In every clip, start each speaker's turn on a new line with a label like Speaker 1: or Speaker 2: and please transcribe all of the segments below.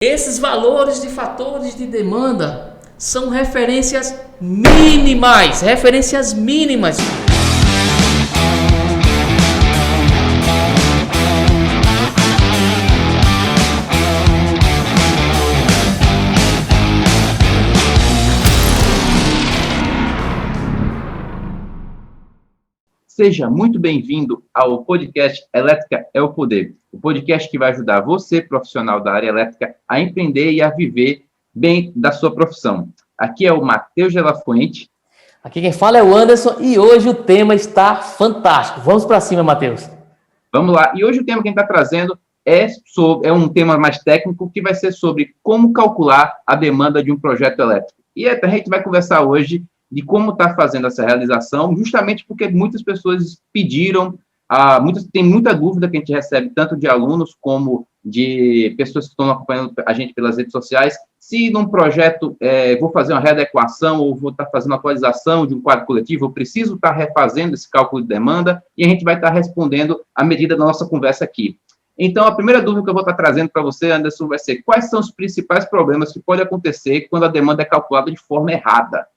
Speaker 1: Esses valores de fatores de demanda são referências mínimas,
Speaker 2: Seja muito bem-vindo ao podcast Elétrica é o Poder, o podcast que vai ajudar você, profissional da área elétrica, a empreender e a viver bem da sua profissão. Aqui é o Matheus de la Fuente.
Speaker 1: Aqui quem fala é o Anderson e hoje o tema está fantástico. Vamos para cima, Matheus.
Speaker 2: Vamos lá. E hoje o tema que a gente está trazendo é um tema mais técnico, que vai ser sobre como calcular a demanda de um projeto elétrico. E a gente vai conversar hoje de como está fazendo essa realização, justamente porque muitas pessoas pediram, tem muita dúvida que a gente recebe, tanto de alunos como de pessoas que estão acompanhando a gente pelas redes sociais, se num projeto vou fazer uma readequação ou vou estar fazendo atualização de um quadro coletivo, eu preciso estar refazendo esse cálculo de demanda, e a gente vai estar respondendo à medida da nossa conversa aqui. Então, a primeira dúvida que eu vou estar trazendo para você, Anderson, vai ser: quais são os principais problemas que podem acontecer quando a demanda é calculada de forma errada?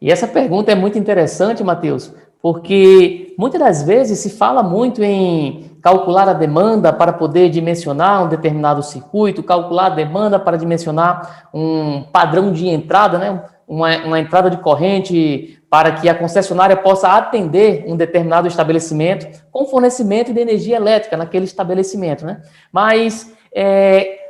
Speaker 1: E essa pergunta é muito interessante, Matheus, porque muitas das vezes se fala muito em calcular a demanda para poder dimensionar um determinado circuito, calcular a demanda para dimensionar um padrão de entrada, né? Uma entrada de corrente para que a concessionária possa atender um determinado estabelecimento com fornecimento de energia elétrica naquele estabelecimento, né? Mas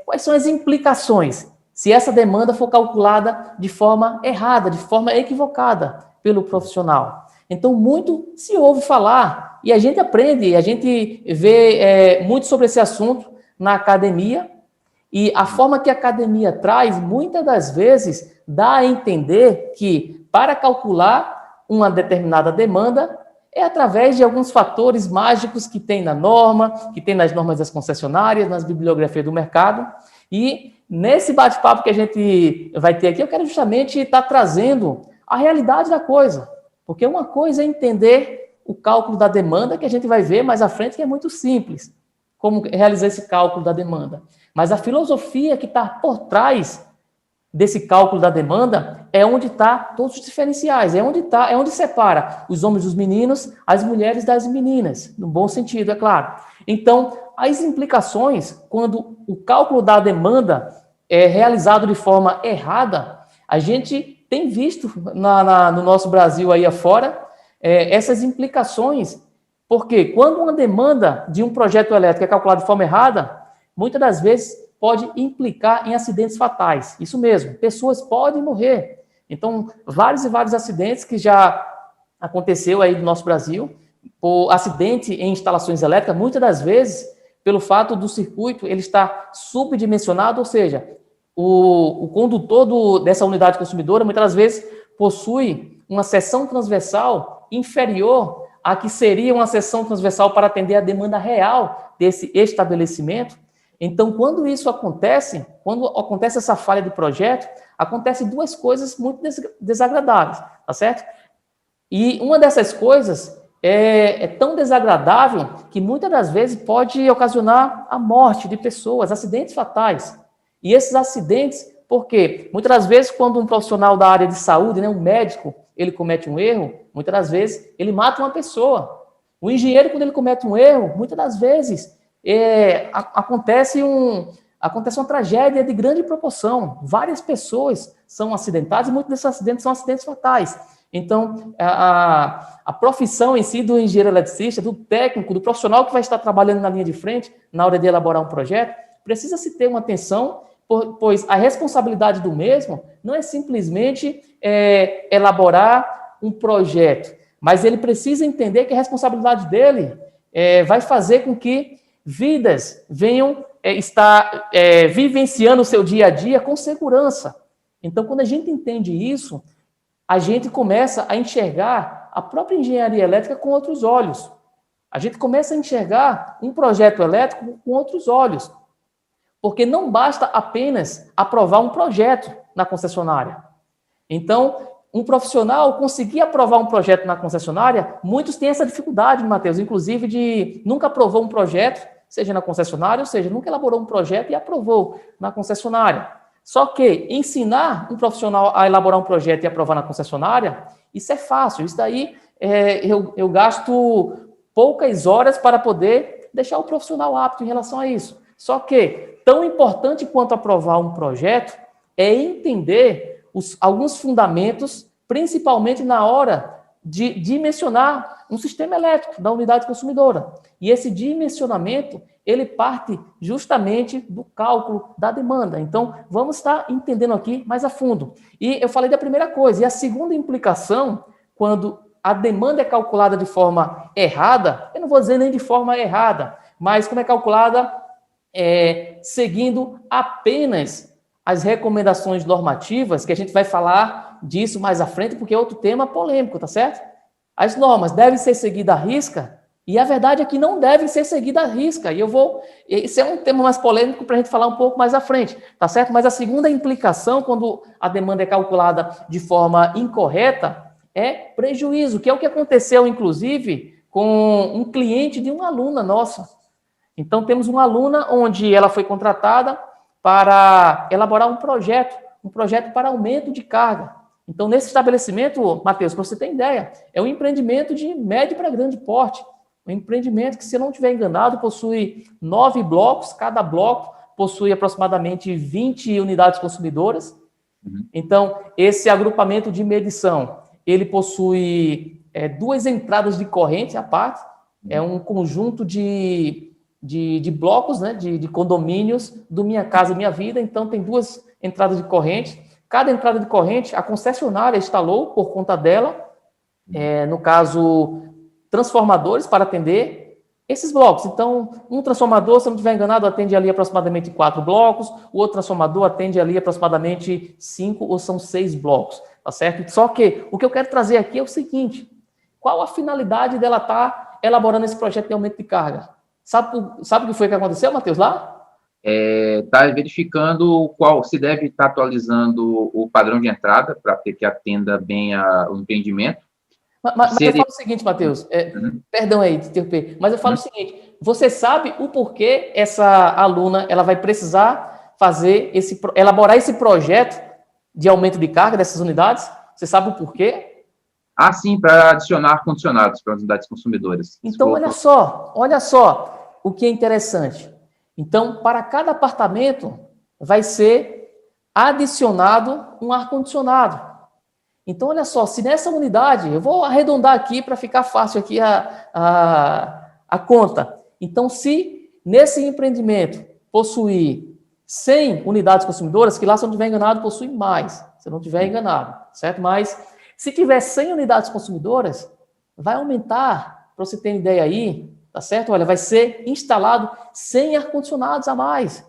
Speaker 1: quais são as implicações se essa demanda for calculada de forma errada, de forma equivocada pelo profissional? Então, muito se ouve falar, e a gente aprende, a gente vê muito sobre esse assunto na academia, e a forma que a academia traz, muitas das vezes, dá a entender que, para calcular uma determinada demanda, é através de alguns fatores mágicos que tem na norma, que tem nas normas das concessionárias, nas bibliografias do mercado. E nesse bate-papo que a gente vai ter aqui, eu quero justamente estar trazendo a realidade da coisa. Porque uma coisa é entender o cálculo da demanda, que a gente vai ver mais à frente, que é muito simples, como realizar esse cálculo da demanda. Mas a filosofia que está por trás desse cálculo da demanda é onde está todos os diferenciais, é onde separa os homens dos meninos, as mulheres das meninas, no bom sentido, é claro. Então, as implicações, quando o cálculo da demanda é realizado de forma errada, a gente tem visto no nosso Brasil aí afora essas implicações, porque quando uma demanda de um projeto elétrico é calculada de forma errada, muitas das vezes pode implicar em acidentes fatais. Isso mesmo, pessoas podem morrer. Então, vários e vários acidentes que já aconteceu aí no nosso Brasil, por acidente em instalações elétricas, muitas das vezes pelo fato do circuito ele estar subdimensionado, ou seja, o condutor dessa unidade consumidora muitas das vezes possui uma seção transversal inferior à que seria uma seção transversal para atender a demanda real desse estabelecimento. Então, quando isso acontece, quando acontece essa falha de projeto, acontecem duas coisas muito desagradáveis, tá certo? E uma dessas coisas é tão desagradável que muitas das vezes pode ocasionar a morte de pessoas, acidentes fatais. E esses acidentes, por quê? Muitas das vezes, quando um profissional da área de saúde, né, um médico, ele comete um erro, muitas das vezes ele mata uma pessoa. O engenheiro, quando ele comete um erro, muitas das vezes acontece uma tragédia de grande proporção. Várias pessoas são acidentadas e muitos desses acidentes são acidentes fatais. Então, a profissão em si do engenheiro eletricista, do técnico, do profissional que vai estar trabalhando na linha de frente, na hora de elaborar um projeto, precisa se ter uma atenção, pois a responsabilidade do mesmo não é simplesmente elaborar um projeto, mas ele precisa entender que a responsabilidade dele vai fazer com que vidas venham estar vivenciando o seu dia a dia com segurança. Então, quando a gente entende isso, a gente começa a enxergar a própria engenharia elétrica com outros olhos. A gente começa a enxergar um projeto elétrico com outros olhos. Porque não basta apenas aprovar um projeto na concessionária. Então, um profissional conseguir aprovar um projeto na concessionária, muitos têm essa dificuldade, Matheus, inclusive de nunca aprovou um projeto, seja na concessionária, ou seja, nunca elaborou um projeto e aprovou na concessionária. Só que ensinar um profissional a elaborar um projeto e aprovar na concessionária, isso é fácil. Isso daí eu gasto poucas horas para poder deixar o profissional apto em relação a isso. Só que, tão importante quanto aprovar um projeto, é entender alguns fundamentos, principalmente na hora de dimensionar um sistema elétrico da unidade consumidora. E esse dimensionamento, ele parte justamente do cálculo da demanda. Então, vamos estar entendendo aqui mais a fundo. E eu falei da primeira coisa. E a segunda implicação, quando a demanda é calculada de forma errada, eu não vou dizer nem de forma errada, mas como é calculada seguindo apenas as recomendações normativas, que a gente vai falar disso mais à frente, porque é outro tema polêmico, tá certo? As normas devem ser seguidas à risca, e a verdade é que não devem ser seguidas à risca, esse é um tema mais polêmico para a gente falar um pouco mais à frente, tá certo? Mas a segunda implicação, quando a demanda é calculada de forma incorreta, é prejuízo, que é o que aconteceu, inclusive, com um cliente de uma aluna nossa. Então, temos uma aluna onde ela foi contratada para elaborar um projeto para aumento de carga. Então, nesse estabelecimento, Matheus, para você ter ideia, é um empreendimento de médio para grande porte. Um empreendimento que, se eu não estiver enganado, possui 9 blocos, cada bloco possui aproximadamente 20 unidades consumidoras. Então, esse agrupamento de medição, ele possui 2 entradas de corrente à parte, é um conjunto de blocos, né, de condomínios do Minha Casa Minha Vida. Então, tem 2 entradas de corrente. Cada entrada de corrente, a concessionária instalou por conta dela, no caso, transformadores para atender esses blocos. Então, um transformador, se eu não estiver enganado, atende ali aproximadamente 4 blocos, o outro transformador atende ali aproximadamente 5 ou são 6 blocos, tá certo? Só que o que eu quero trazer aqui é o seguinte: qual a finalidade dela estar elaborando esse projeto de aumento de carga? Sabe o que foi que aconteceu, Matheus, lá?
Speaker 2: Está verificando se deve estar atualizando o padrão de entrada para que atenda bem o empreendimento.
Speaker 1: Mas eu falo o seguinte, Matheus, perdão aí de interromper, mas eu falo o seguinte: você sabe o porquê essa aluna ela vai precisar elaborar esse projeto de aumento de carga dessas unidades? Você sabe o porquê?
Speaker 2: Sim, para adicionar ar-condicionados para as unidades consumidoras.
Speaker 1: Então, olha só o que é interessante. Então, para cada apartamento vai ser adicionado um ar-condicionado. Então, olha só, se nessa unidade, eu vou arredondar aqui para ficar fácil aqui a conta. Então, se nesse empreendimento possuir 100 unidades consumidoras, que lá, se eu não estiver enganado, possui mais, se eu não estiver enganado, certo? Mas, se tiver 100 unidades consumidoras, vai aumentar, para você ter uma ideia aí, tá certo? Olha, vai ser instalado 100 ar-condicionados a mais.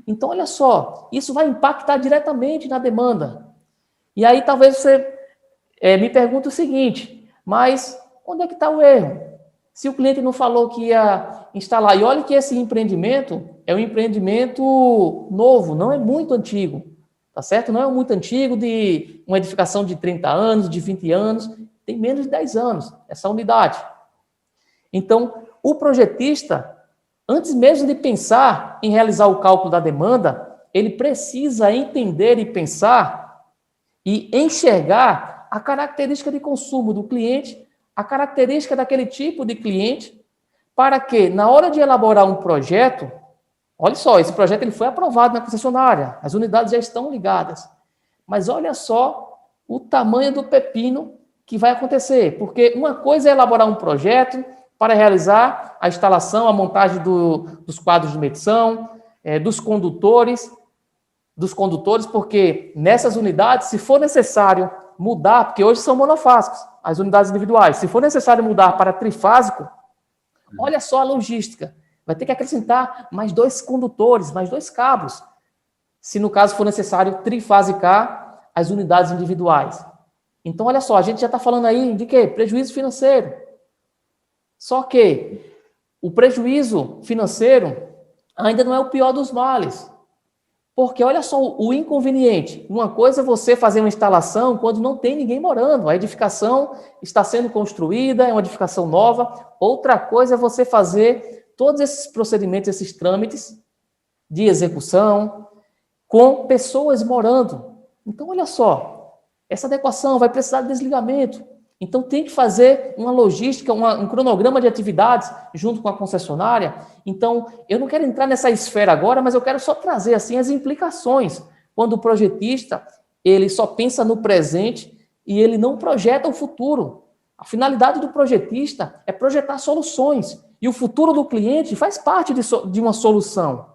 Speaker 1: Então, olha só, isso vai impactar diretamente na demanda. E aí talvez você me pergunte o seguinte: mas onde é que está o erro? Se o cliente não falou que ia instalar, e olha que esse empreendimento é um empreendimento novo, não é muito antigo, tá certo? Não é muito antigo, de uma edificação de 30 anos, de 20 anos, tem menos de 10 anos, essa unidade. Então, o projetista, antes mesmo de pensar em realizar o cálculo da demanda, ele precisa entender e pensar e enxergar a característica de consumo do cliente, a característica daquele tipo de cliente, para que, na hora de elaborar um projeto, olha só, esse projeto ele foi aprovado na concessionária, as unidades já estão ligadas, mas olha só o tamanho do pepino que vai acontecer, porque uma coisa é elaborar um projeto para realizar a instalação, a montagem dos quadros de medição, dos condutores, porque nessas unidades, se for necessário mudar, porque hoje são monofásicos, as unidades individuais, se for necessário mudar para trifásico, olha só a logística, vai ter que acrescentar mais 2 condutores, mais 2 cabos, se no caso for necessário trifasicar as unidades individuais. Então, olha só, a gente já está falando aí de quê? Prejuízo financeiro. Só que o prejuízo financeiro ainda não é o pior dos males. Porque olha só o inconveniente. Uma coisa é você fazer uma instalação quando não tem ninguém morando. A edificação está sendo construída, é uma edificação nova. Outra coisa é você fazer todos esses procedimentos, esses trâmites de execução, com pessoas morando. Então, olha só, essa adequação vai precisar de desligamento. Então, tem que fazer uma logística, um cronograma de atividades junto com a concessionária. Então, eu não quero entrar nessa esfera agora, mas eu quero só trazer assim as implicações. Quando o projetista, ele só pensa no presente e ele não projeta o futuro. A finalidade do projetista é projetar soluções. E o futuro do cliente faz parte de uma solução.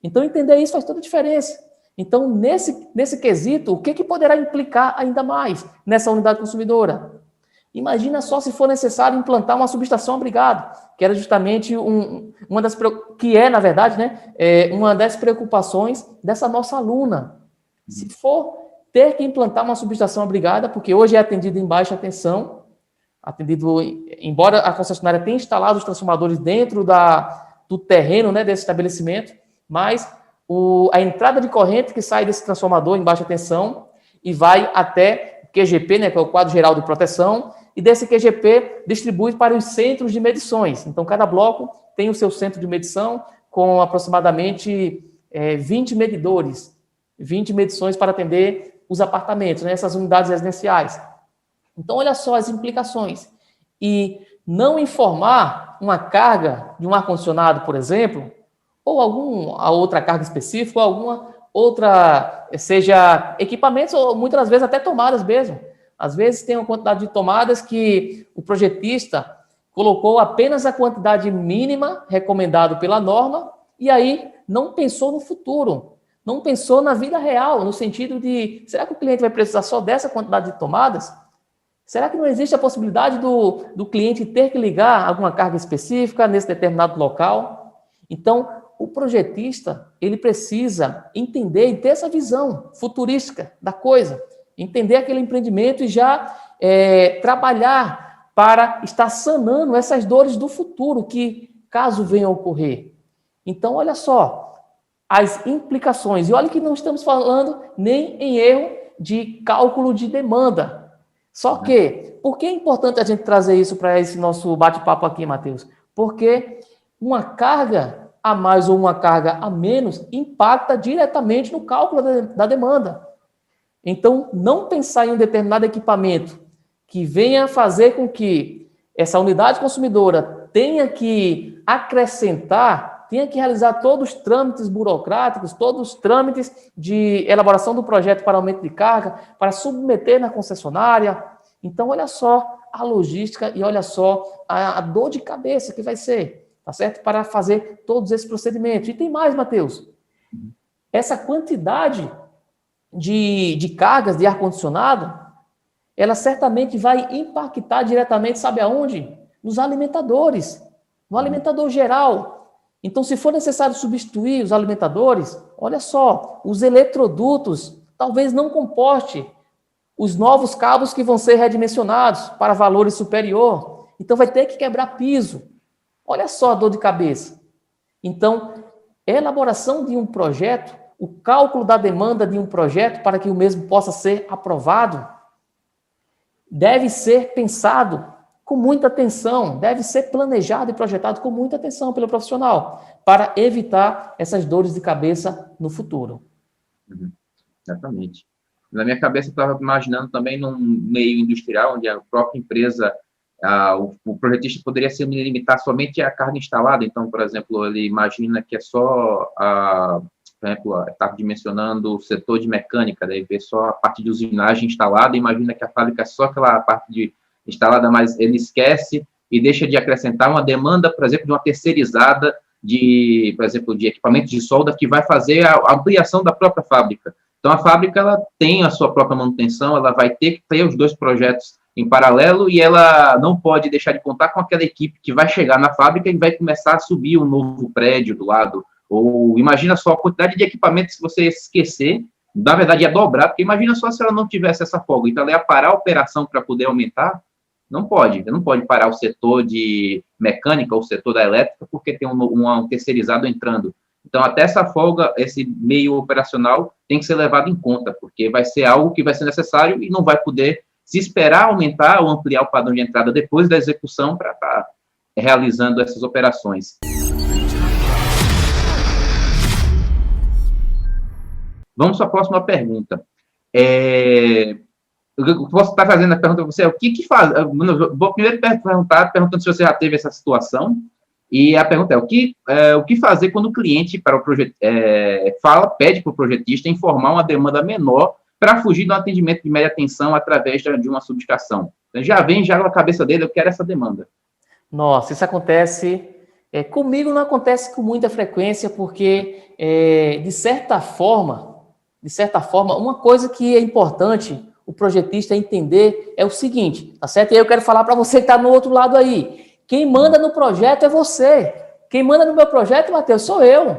Speaker 1: Então, entender isso faz toda a diferença. Então, nesse quesito, o que poderá implicar ainda mais nessa unidade consumidora? Imagina só se for necessário implantar uma subestação abrigada, que era justamente uma das preocupações dessa nossa aluna. Se for ter que implantar uma subestação abrigada, porque hoje é atendido em baixa tensão, embora a concessionária tenha instalado os transformadores dentro do terreno, né, desse estabelecimento, mas a entrada de corrente que sai desse transformador em baixa tensão e vai até o QGP, né, que é o quadro geral de proteção, e desse QGP distribui para os centros de medições. Então, cada bloco tem o seu centro de medição com aproximadamente 20 medidores, 20 medições para atender os apartamentos, né, essas unidades residenciais. Então, olha só as implicações. E não informar uma carga de um ar-condicionado, por exemplo, ou alguma outra carga específica, ou alguma outra, seja equipamentos, ou muitas vezes até tomadas mesmo. Às vezes tem uma quantidade de tomadas que o projetista colocou apenas a quantidade mínima recomendada pela norma e aí não pensou no futuro, não pensou na vida real, no sentido de, será que o cliente vai precisar só dessa quantidade de tomadas? Será que não existe a possibilidade do cliente ter que ligar alguma carga específica nesse determinado local? Então, o projetista, ele precisa entender e ter essa visão futurística da coisa, entender aquele empreendimento e já trabalhar para estar sanando essas dores do futuro que, caso venham a ocorrer. Então, olha só, as implicações. E olha que não estamos falando nem em erro de cálculo de demanda. Só que, por que é importante a gente trazer isso para esse nosso bate-papo aqui, Matheus? Porque uma carga a mais ou uma carga a menos impacta diretamente no cálculo da demanda. Então, não pensar em um determinado equipamento que venha fazer com que essa unidade consumidora tenha que acrescentar, tenha que realizar todos os trâmites burocráticos, todos os trâmites de elaboração do projeto para aumento de carga, para submeter na concessionária. Então, olha só a logística e olha só a dor de cabeça que vai ser, tá certo? Para fazer todos esses procedimentos. E tem mais, Matheus. Essa quantidade de cargas de ar-condicionado, ela certamente vai impactar diretamente, sabe aonde? Nos alimentadores, no alimentador geral. Então, se for necessário substituir os alimentadores, olha só, os eletrodutos talvez não comporte os novos cabos que vão ser redimensionados para valores superior. Então, vai ter que quebrar piso. Olha só a dor de cabeça. Então, a elaboração de um projeto, o cálculo da demanda de um projeto para que o mesmo possa ser aprovado, deve ser pensado com muita atenção, deve ser planejado e projetado com muita atenção pelo profissional, para evitar essas dores de cabeça no futuro.
Speaker 2: Exatamente. Na minha cabeça, eu estava imaginando também num meio industrial, onde a própria empresa, o projetista poderia se limitar somente à carga instalada. Então, por exemplo, ele imagina que é só, por exemplo, estava dimensionando o setor de mecânica, daí vê só a parte de usinagem instalada, imagina que a fábrica é só aquela parte instalada, mas ele esquece e deixa de acrescentar uma demanda, por exemplo, de uma terceirizada por exemplo, de equipamentos de solda que vai fazer a ampliação da própria fábrica. Então, a fábrica ela tem a sua própria manutenção, ela vai ter que ter os dois projetos em paralelo e ela não pode deixar de contar com aquela equipe que vai chegar na fábrica e vai começar a subir um novo prédio do lado. Ou imagina só a quantidade de equipamentos que você esquecer, na verdade ia dobrar, porque imagina só se ela não tivesse essa folga. Então, ela ia parar a operação para poder aumentar. Não pode parar o setor de mecânica ou o setor da elétrica porque tem um terceirizado entrando. Então, até essa folga, esse meio operacional tem que ser levado em conta, porque vai ser algo que vai ser necessário e não vai poder se esperar aumentar ou ampliar o padrão de entrada depois da execução para estar realizando essas operações. Vamos para a próxima pergunta. Eu posso estar fazendo a pergunta para você, o que faz? Vou primeiro perguntando se você já teve essa situação, e a pergunta é, o que fazer quando o cliente para o pede para o projetista informar uma demanda menor para fugir do atendimento de média tensão através de uma subestação? Já vem na cabeça dele, eu quero essa demanda.
Speaker 1: Nossa, isso acontece... comigo não acontece com muita frequência, porque, de certa forma, uma coisa que é importante o projetista entender é o seguinte, tá certo? E aí eu quero falar para você que está no outro lado aí. Quem manda no projeto é você. Quem manda no meu projeto, Matheus, sou eu.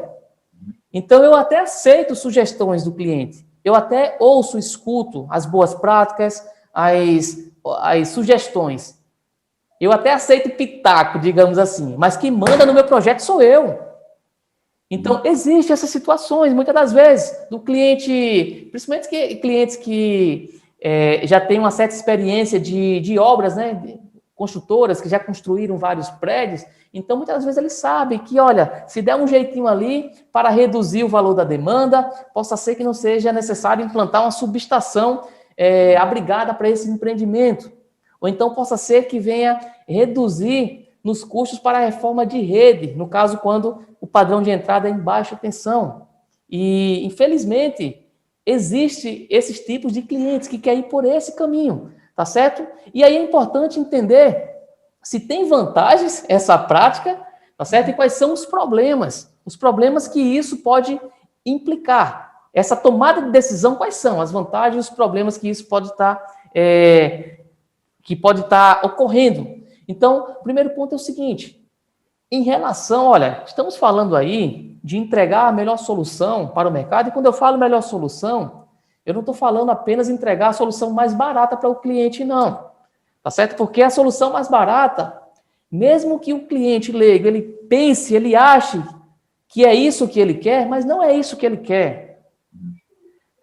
Speaker 1: Então, eu até aceito sugestões do cliente. Eu até ouço, escuto as boas práticas, as sugestões. Eu até aceito pitaco, digamos assim. Mas quem manda no meu projeto sou eu. Então, existem essas situações, muitas das vezes, do cliente, principalmente clientes que já têm uma certa experiência de obras, né? Construtoras que já construíram vários prédios, então muitas vezes eles sabem que, olha, se der um jeitinho ali para reduzir o valor da demanda, possa ser que não seja necessário implantar uma subestação abrigada para esse empreendimento. Ou então possa ser que venha reduzir nos custos para a reforma de rede, no caso quando o padrão de entrada é em baixa tensão. E, infelizmente, existe esses tipos de clientes que querem ir por esse caminho. Tá certo? E aí é importante entender se tem vantagens essa prática, tá certo? E quais são os problemas que isso pode implicar. Essa tomada de decisão, quais são as vantagens e os problemas que isso pode estar ocorrendo. Então, o primeiro ponto é o seguinte, em relação, olha, estamos falando aí de entregar a melhor solução para o mercado, e quando eu falo melhor solução, eu não estou falando apenas entregar a solução mais barata para o cliente, não. Tá certo? Porque a solução mais barata, mesmo que o cliente leigo, ele pense, ele ache que é isso que ele quer, mas não é isso que ele quer.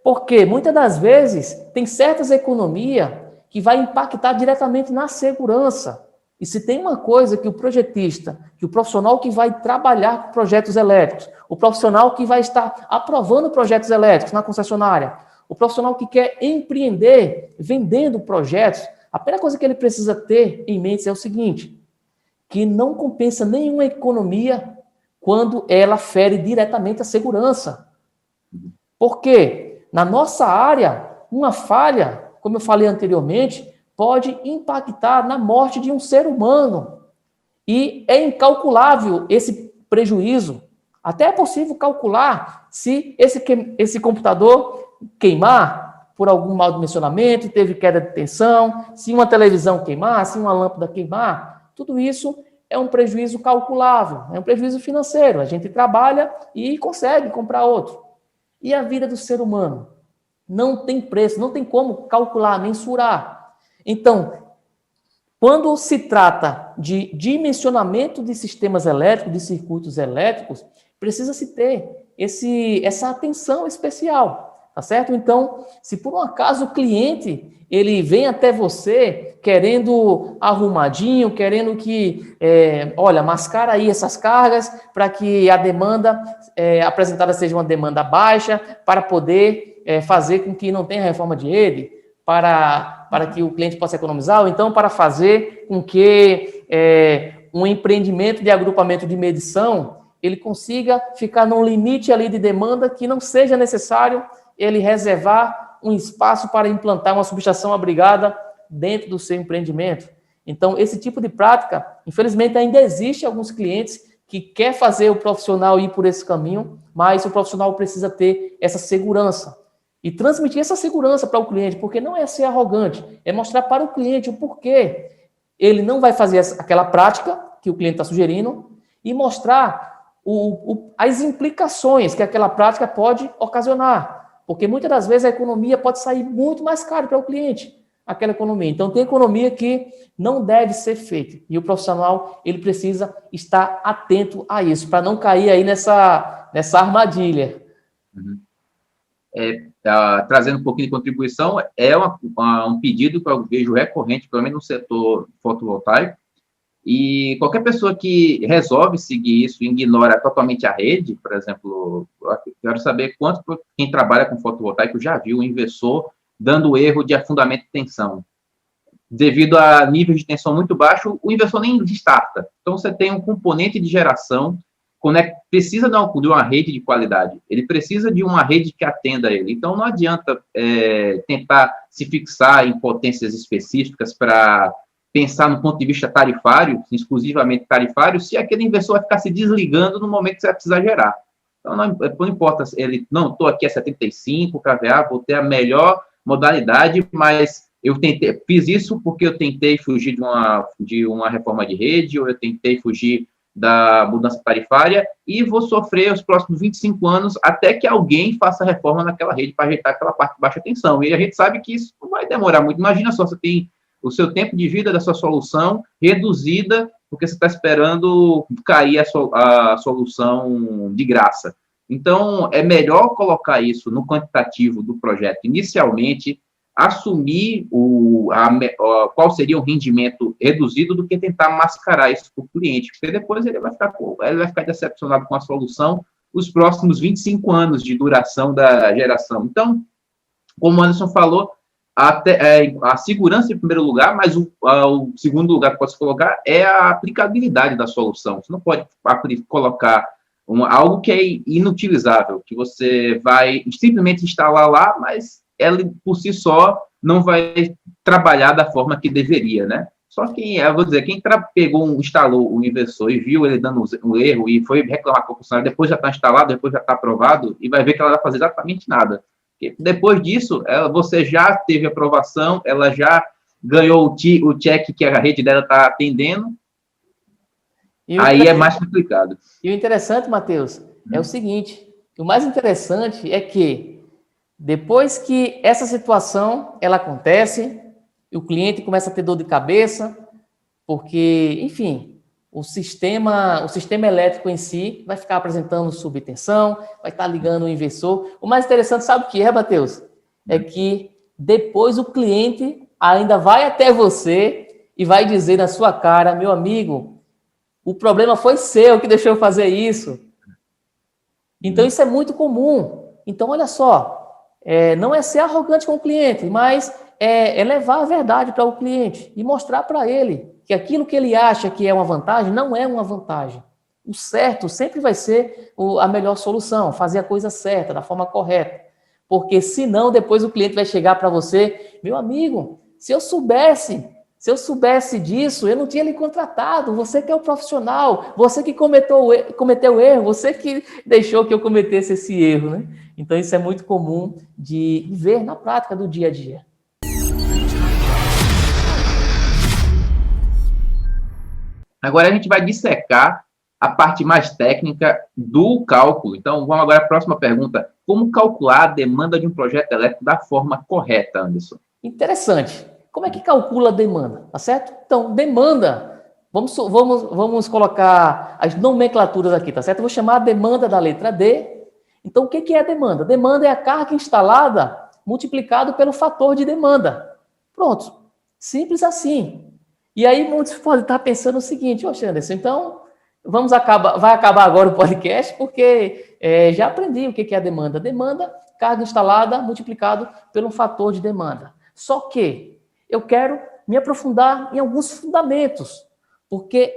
Speaker 1: Porque muitas das vezes tem certas economias que vai impactar diretamente na segurança. E se tem uma coisa que o projetista, que o profissional que vai trabalhar com projetos elétricos, o profissional que vai estar aprovando projetos elétricos na concessionária, o profissional que quer empreender vendendo projetos, a primeira coisa que ele precisa ter em mente é o seguinte, que não compensa nenhuma economia quando ela fere diretamente a segurança. Por quê? Na nossa área, uma falha, como eu falei anteriormente, pode impactar na morte de um ser humano. E é incalculável esse prejuízo. Até é possível calcular se esse computador queimar por algum mau dimensionamento, teve queda de tensão, se uma televisão queimar, se uma lâmpada queimar, tudo isso é um prejuízo calculável, é um prejuízo financeiro. A gente trabalha e consegue comprar outro. E a vida do ser humano? Não tem preço, não tem como calcular, mensurar. Então, quando se trata de dimensionamento de sistemas elétricos, de circuitos elétricos, precisa-se ter essa atenção especial, tá certo? Então, se por um acaso o cliente ele vem até você querendo arrumadinho, querendo que, olha, mascara aí essas cargas para que a demanda apresentada seja uma demanda baixa, para poder fazer com que não tenha reforma de rede, para que o cliente possa economizar, ou então para fazer com que um empreendimento de agrupamento de medição ele consiga ficar num limite ali de demanda que não seja necessário ele reservar um espaço para implantar uma subestação abrigada dentro do seu empreendimento. Então, esse tipo de prática, infelizmente, ainda existe alguns clientes que quer fazer o profissional ir por esse caminho, mas o profissional precisa ter essa segurança e transmitir essa segurança para o cliente, porque não é ser arrogante, é mostrar para o cliente o porquê ele não vai fazer aquela prática que o cliente está sugerindo e mostrar as implicações que aquela prática pode ocasionar, porque muitas das vezes a economia pode sair muito mais caro para o cliente, aquela economia. Então, tem economia que não deve ser feita, e o profissional ele precisa estar atento a isso, para não cair aí nessa armadilha.
Speaker 2: Uhum. Trazendo um pouquinho de contribuição, um pedido que eu vejo recorrente, pelo menos no setor fotovoltaico, E qualquer pessoa que resolve seguir isso e ignora totalmente a rede, por exemplo, eu quero saber quem trabalha com fotovoltaico já viu um inversor dando erro de afundamento de tensão. Devido a níveis de tensão muito baixo, o inversor nem starta. Então, você tem um componente de geração, precisa de uma rede de qualidade. Ele precisa de uma rede que atenda ele. Então, não adianta tentar se fixar em potências específicas para pensar no ponto de vista tarifário, exclusivamente tarifário, se aquele inversor vai ficar se desligando no momento que você vai precisar gerar. Então, não importa, estou aqui a 75 kVA, vou ter a melhor modalidade, mas fiz isso porque eu tentei fugir de uma reforma de rede, ou eu tentei fugir da mudança tarifária, e vou sofrer os próximos 25 anos até que alguém faça reforma naquela rede para ajeitar aquela parte de baixa tensão. E a gente sabe que isso não vai demorar muito. Imagina só, você tem o seu tempo de vida da sua solução reduzida, porque você está esperando cair a solução de graça. Então, é melhor colocar isso no quantitativo do projeto inicialmente, assumir qual seria o rendimento reduzido do que tentar mascarar isso para o cliente, porque depois ele vai ficar decepcionado com a solução os próximos 25 anos de duração da geração. Então, como o Anderson falou, a segurança em primeiro lugar, mas o segundo lugar que pode se colocar é a aplicabilidade da solução. Você não pode colocar algo que é inutilizável, que você vai simplesmente instalar lá, mas ela, por si só, não vai trabalhar da forma que deveria, né? Só que, eu vou dizer, quem instalou o inversor e viu ele dando um erro e foi reclamar com a concessionária, depois já está instalado, depois já está aprovado, e vai ver que ela vai fazer exatamente nada. Porque depois disso, você já teve aprovação, ela já ganhou o check que a rede dela está atendendo, aí é mais complicado.
Speaker 1: E o interessante, Matheus, é o seguinte, o mais interessante é que depois que essa situação ela acontece, o cliente começa a ter dor de cabeça, porque, enfim, o sistema elétrico em si vai ficar apresentando subtensão, vai estar ligando o inversor. O mais interessante, sabe o que é, Matheus? É que depois o cliente ainda vai até você e vai dizer na sua cara, meu amigo, o problema foi seu que deixou eu fazer isso. Então, isso é muito comum. Então, olha só, não é ser arrogante com o cliente, mas é levar a verdade para o cliente e mostrar para ele que aquilo que ele acha que é uma vantagem não é uma vantagem. O certo sempre vai ser a melhor solução, fazer a coisa certa, da forma correta. Porque senão depois o cliente vai chegar para você, meu amigo, se eu soubesse disso, eu não tinha lhe contratado, você que é o profissional, você que cometeu erro, você que deixou que eu cometesse esse erro, né? Então isso é muito comum de ver na prática do dia a dia.
Speaker 2: Agora a gente vai dissecar a parte mais técnica do cálculo. Então, vamos agora à próxima pergunta. Como calcular a demanda de um projeto elétrico da forma correta, Anderson?
Speaker 1: Interessante. Como é que calcula a demanda? Tá certo? Então, demanda, vamos colocar as nomenclaturas aqui, tá certo? Eu vou chamar a demanda da letra D. Então, o que é a demanda? Demanda é a carga instalada multiplicado pelo fator de demanda. Pronto. Simples assim. E aí, muitos podem estar pensando o seguinte, Anderson, então, vai acabar agora o podcast, porque já aprendi o que é a demanda. Demanda, carga instalada multiplicado pelo fator de demanda. Só que eu quero me aprofundar em alguns fundamentos, porque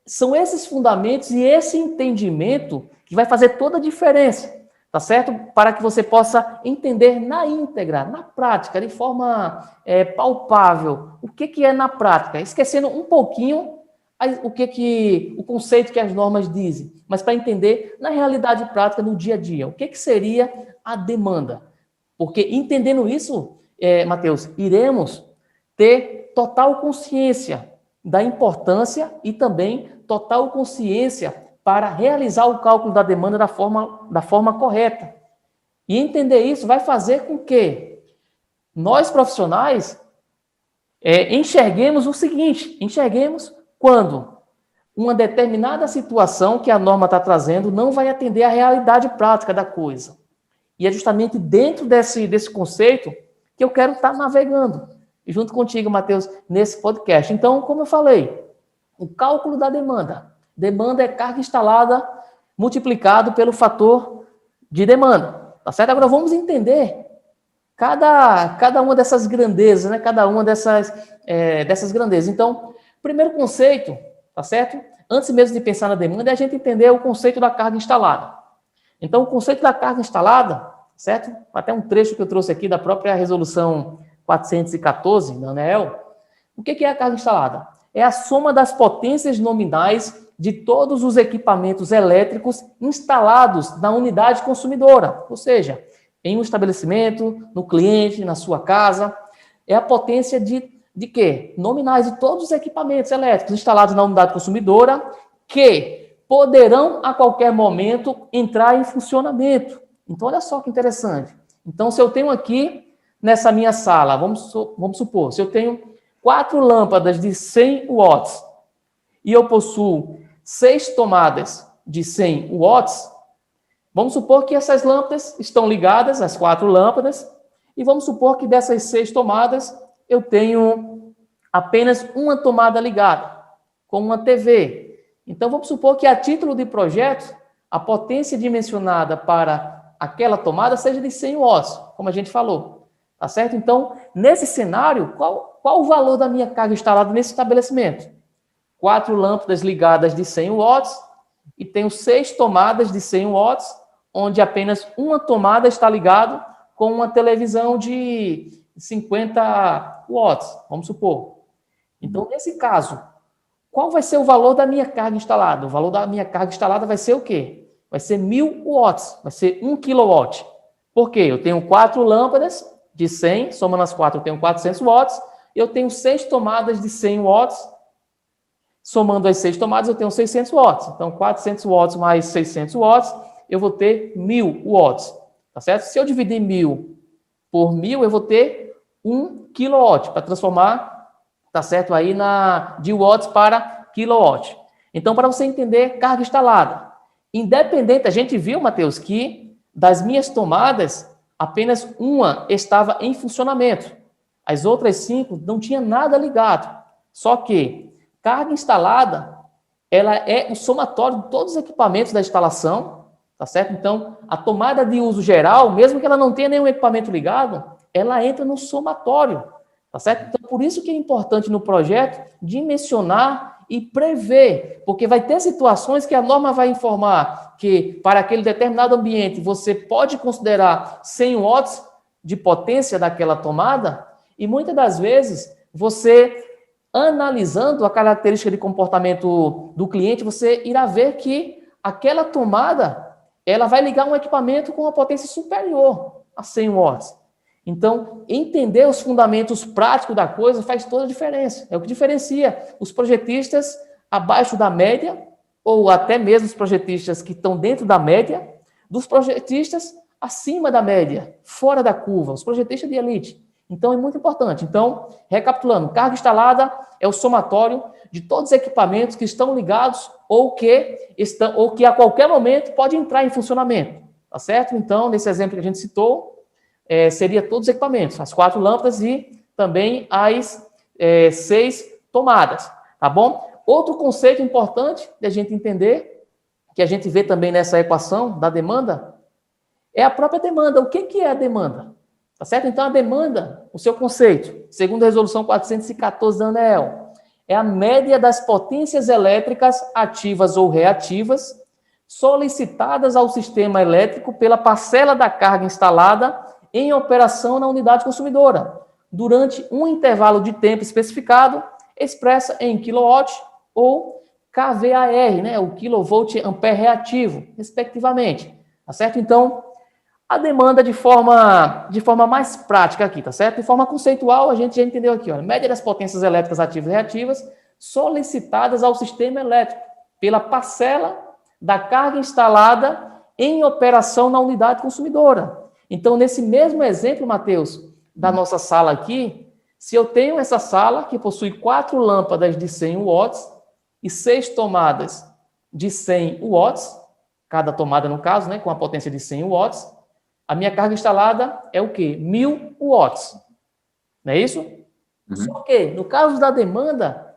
Speaker 1: são esses fundamentos e esse entendimento que vai fazer toda a diferença, tá certo? Para que você possa entender na íntegra, na prática, de forma palpável, o que é na prática, esquecendo um pouquinho o conceito que as normas dizem, mas para entender na realidade prática, no dia a dia, o que seria a demanda. Porque entendendo isso, Matheus, iremos ter total consciência da importância e também total consciência para realizar o cálculo da demanda da forma correta. E entender isso vai fazer com que nós, profissionais, enxerguemos o seguinte, quando uma determinada situação que a norma está trazendo não vai atender à realidade prática da coisa. E é justamente dentro desse conceito que eu quero estar navegando junto contigo, Matheus, nesse podcast. Então, como eu falei, o cálculo da demanda. Demanda é carga instalada multiplicado pelo fator de demanda. Tá certo? Agora vamos entender cada uma dessas grandezas, né? Cada uma dessas grandezas. Então, primeiro conceito, tá certo? Antes mesmo de pensar na demanda, é a gente entender o conceito da carga instalada. Então, o conceito da carga instalada, certo? Até um trecho que eu trouxe aqui da própria resolução 414 da ANEEL. O que é a carga instalada? É a soma das potências nominais de todos os equipamentos elétricos instalados na unidade consumidora, ou seja, em um estabelecimento, no cliente, na sua casa. É a potência de quê? Nominais de todos os equipamentos elétricos instalados na unidade consumidora que poderão a qualquer momento entrar em funcionamento. Então, olha só que interessante. Então, se eu tenho aqui nessa minha sala, vamos supor, se eu tenho 4 lâmpadas de 100 watts e eu possuo 6 tomadas de 100 watts, vamos supor que essas lâmpadas estão ligadas, as 4 lâmpadas, e vamos supor que dessas 6 tomadas eu tenho apenas uma tomada ligada, com uma TV. Então, vamos supor que a título de projeto, a potência dimensionada para aquela tomada seja de 100 watts, como a gente falou. Tá certo? Então, nesse cenário, qual o valor da minha carga instalada nesse estabelecimento? 4 lâmpadas ligadas de 100 watts e tenho 6 tomadas de 100 watts, onde apenas uma tomada está ligada com uma televisão de 50 watts, vamos supor. Então, nesse caso, qual vai ser o valor da minha carga instalada? O valor da minha carga instalada vai ser o quê? Vai ser 1000 watts, vai ser 1 kW. Por quê? Eu tenho 4 lâmpadas de 100, somando as 4 eu tenho 400 watts, eu tenho 6 tomadas de 100 watts, somando as 6 tomadas eu tenho 600 watts. Então, 400 watts mais 600 watts, eu vou ter 1000 watts, tá certo? Se eu dividir 1000 por 1000, eu vou ter 1 kW, para transformar, tá certo, aí de watts para kilowatt. Então, para você entender, carga instalada. Independente, a gente viu, Matheus, que das minhas tomadas, apenas uma estava em funcionamento. As outras 5 não tinha nada ligado. Só que carga instalada, ela é o somatório de todos os equipamentos da instalação, tá certo? Então, a tomada de uso geral, mesmo que ela não tenha nenhum equipamento ligado, ela entra no somatório, tá certo? Então, por isso que é importante no projeto dimensionar e prever, porque vai ter situações que a norma vai informar que para aquele determinado ambiente você pode considerar 100 watts de potência daquela tomada, e muitas das vezes você, analisando a característica de comportamento do cliente, você irá ver que aquela tomada ela vai ligar um equipamento com uma potência superior a 100 watts. Então, entender os fundamentos práticos da coisa faz toda a diferença. É o que diferencia os projetistas abaixo da média, ou até mesmo os projetistas que estão dentro da média, dos projetistas acima da média, fora da curva, os projetistas de elite. Então, é muito importante. Então, recapitulando, carga instalada é o somatório de todos os equipamentos que estão ligados ou que a qualquer momento pode entrar em funcionamento. Tá certo? Então, nesse exemplo que a gente citou, seria todos os equipamentos, as 4 lâmpadas e também as 6 tomadas, tá bom? Outro conceito importante de a gente entender, que a gente vê também nessa equação da demanda, é a própria demanda. O que é a demanda? Tá certo? Então, a demanda, o seu conceito, segundo a resolução 414 da ANEEL, é a média das potências elétricas ativas ou reativas solicitadas ao sistema elétrico pela parcela da carga instalada em operação na unidade consumidora, durante um intervalo de tempo especificado, expressa em kW ou kVAR, né, o kilovolt ampere reativo, respectivamente, tá certo? Então, a demanda de forma mais prática aqui, tá certo? De forma conceitual, a gente já entendeu aqui, ó, média das potências elétricas ativas e reativas solicitadas ao sistema elétrico pela parcela da carga instalada em operação na unidade consumidora. Então, nesse mesmo exemplo, Matheus, da nossa sala aqui, se eu tenho essa sala que possui 4 lâmpadas de 100 watts e 6 tomadas de 100 watts, cada tomada no caso, né, com a potência de 100 watts, a minha carga instalada é o quê? 1000 watts. Não é isso? Uhum. Só que, no caso da demanda,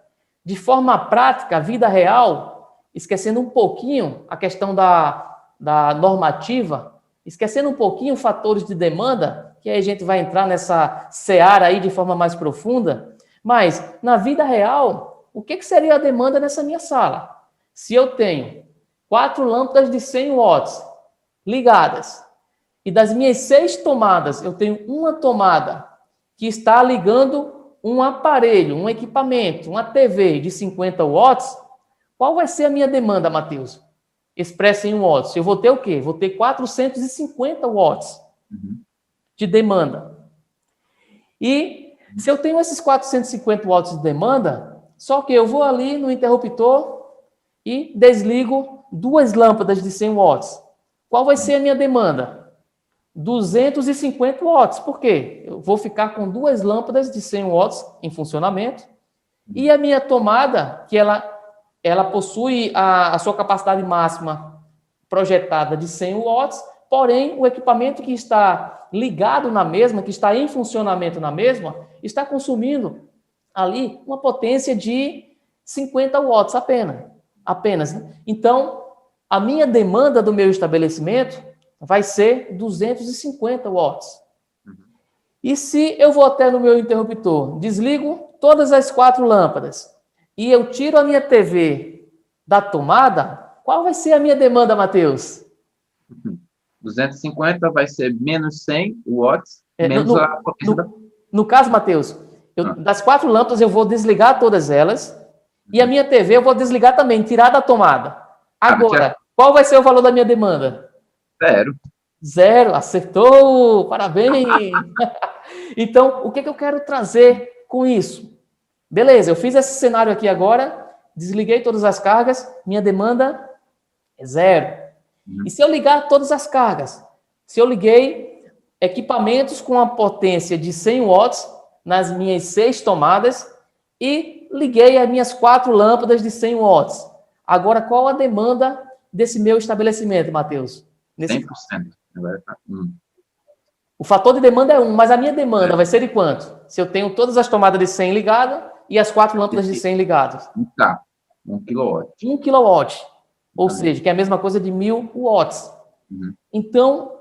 Speaker 1: de forma prática, a vida real, esquecendo um pouquinho a questão da normativa, esquecendo um pouquinho fatores de demanda, que aí a gente vai entrar nessa seara aí de forma mais profunda, mas na vida real, o que seria a demanda nessa minha sala? Se eu tenho 4 lâmpadas de 100 watts ligadas, e das minhas 6 tomadas, eu tenho uma tomada que está ligando um aparelho, um equipamento, uma TV de 50 watts, qual vai ser a minha demanda, Matheus? Expressa em watts. Eu vou ter o quê? Vou ter 450 watts de demanda. E se eu tenho esses 450 watts de demanda, só que eu vou ali no interruptor e desligo 2 lâmpadas de 100 watts. Qual vai ser a minha demanda? 250 watts. Por quê? Eu vou ficar com 2 lâmpadas de 100 watts em funcionamento e a minha tomada, que ela possui a sua capacidade máxima projetada de 100 watts, porém o equipamento que está ligado na mesma, que está em funcionamento na mesma, está consumindo ali uma potência de 50 watts apenas. Né? Então, a minha demanda do meu estabelecimento vai ser 250 watts. E se eu vou até no meu interruptor, desligo todas as 4 lâmpadas e eu tiro a minha TV da tomada, qual vai ser a minha demanda, Matheus?
Speaker 2: 250 vai ser menos 100 watts, menos a potência
Speaker 1: no caso, Matheus, das 4 lâmpadas eu vou desligar todas elas e a minha TV eu vou desligar também, tirar da tomada. Agora, qual vai ser o valor da minha demanda? 0, acertou, parabéns! Então, o que eu quero trazer com isso? Beleza, eu fiz esse cenário aqui agora, desliguei todas as cargas, minha demanda é 0. E se eu ligar todas as cargas? Se eu liguei equipamentos com a potência de 100 watts nas minhas 6 tomadas e liguei as minhas 4 lâmpadas de 100 watts. Agora, qual a demanda desse meu estabelecimento, Matheus?
Speaker 2: 100%.
Speaker 1: O fator de demanda é 1, mas a minha demanda vai ser de quanto? Se eu tenho todas as tomadas de 100 ligadas e as 4 lâmpadas de 100 ligadas.
Speaker 2: Tá, 1 kW.
Speaker 1: 1 kW. Ou seja, que é a mesma coisa de 1000 watts. Então,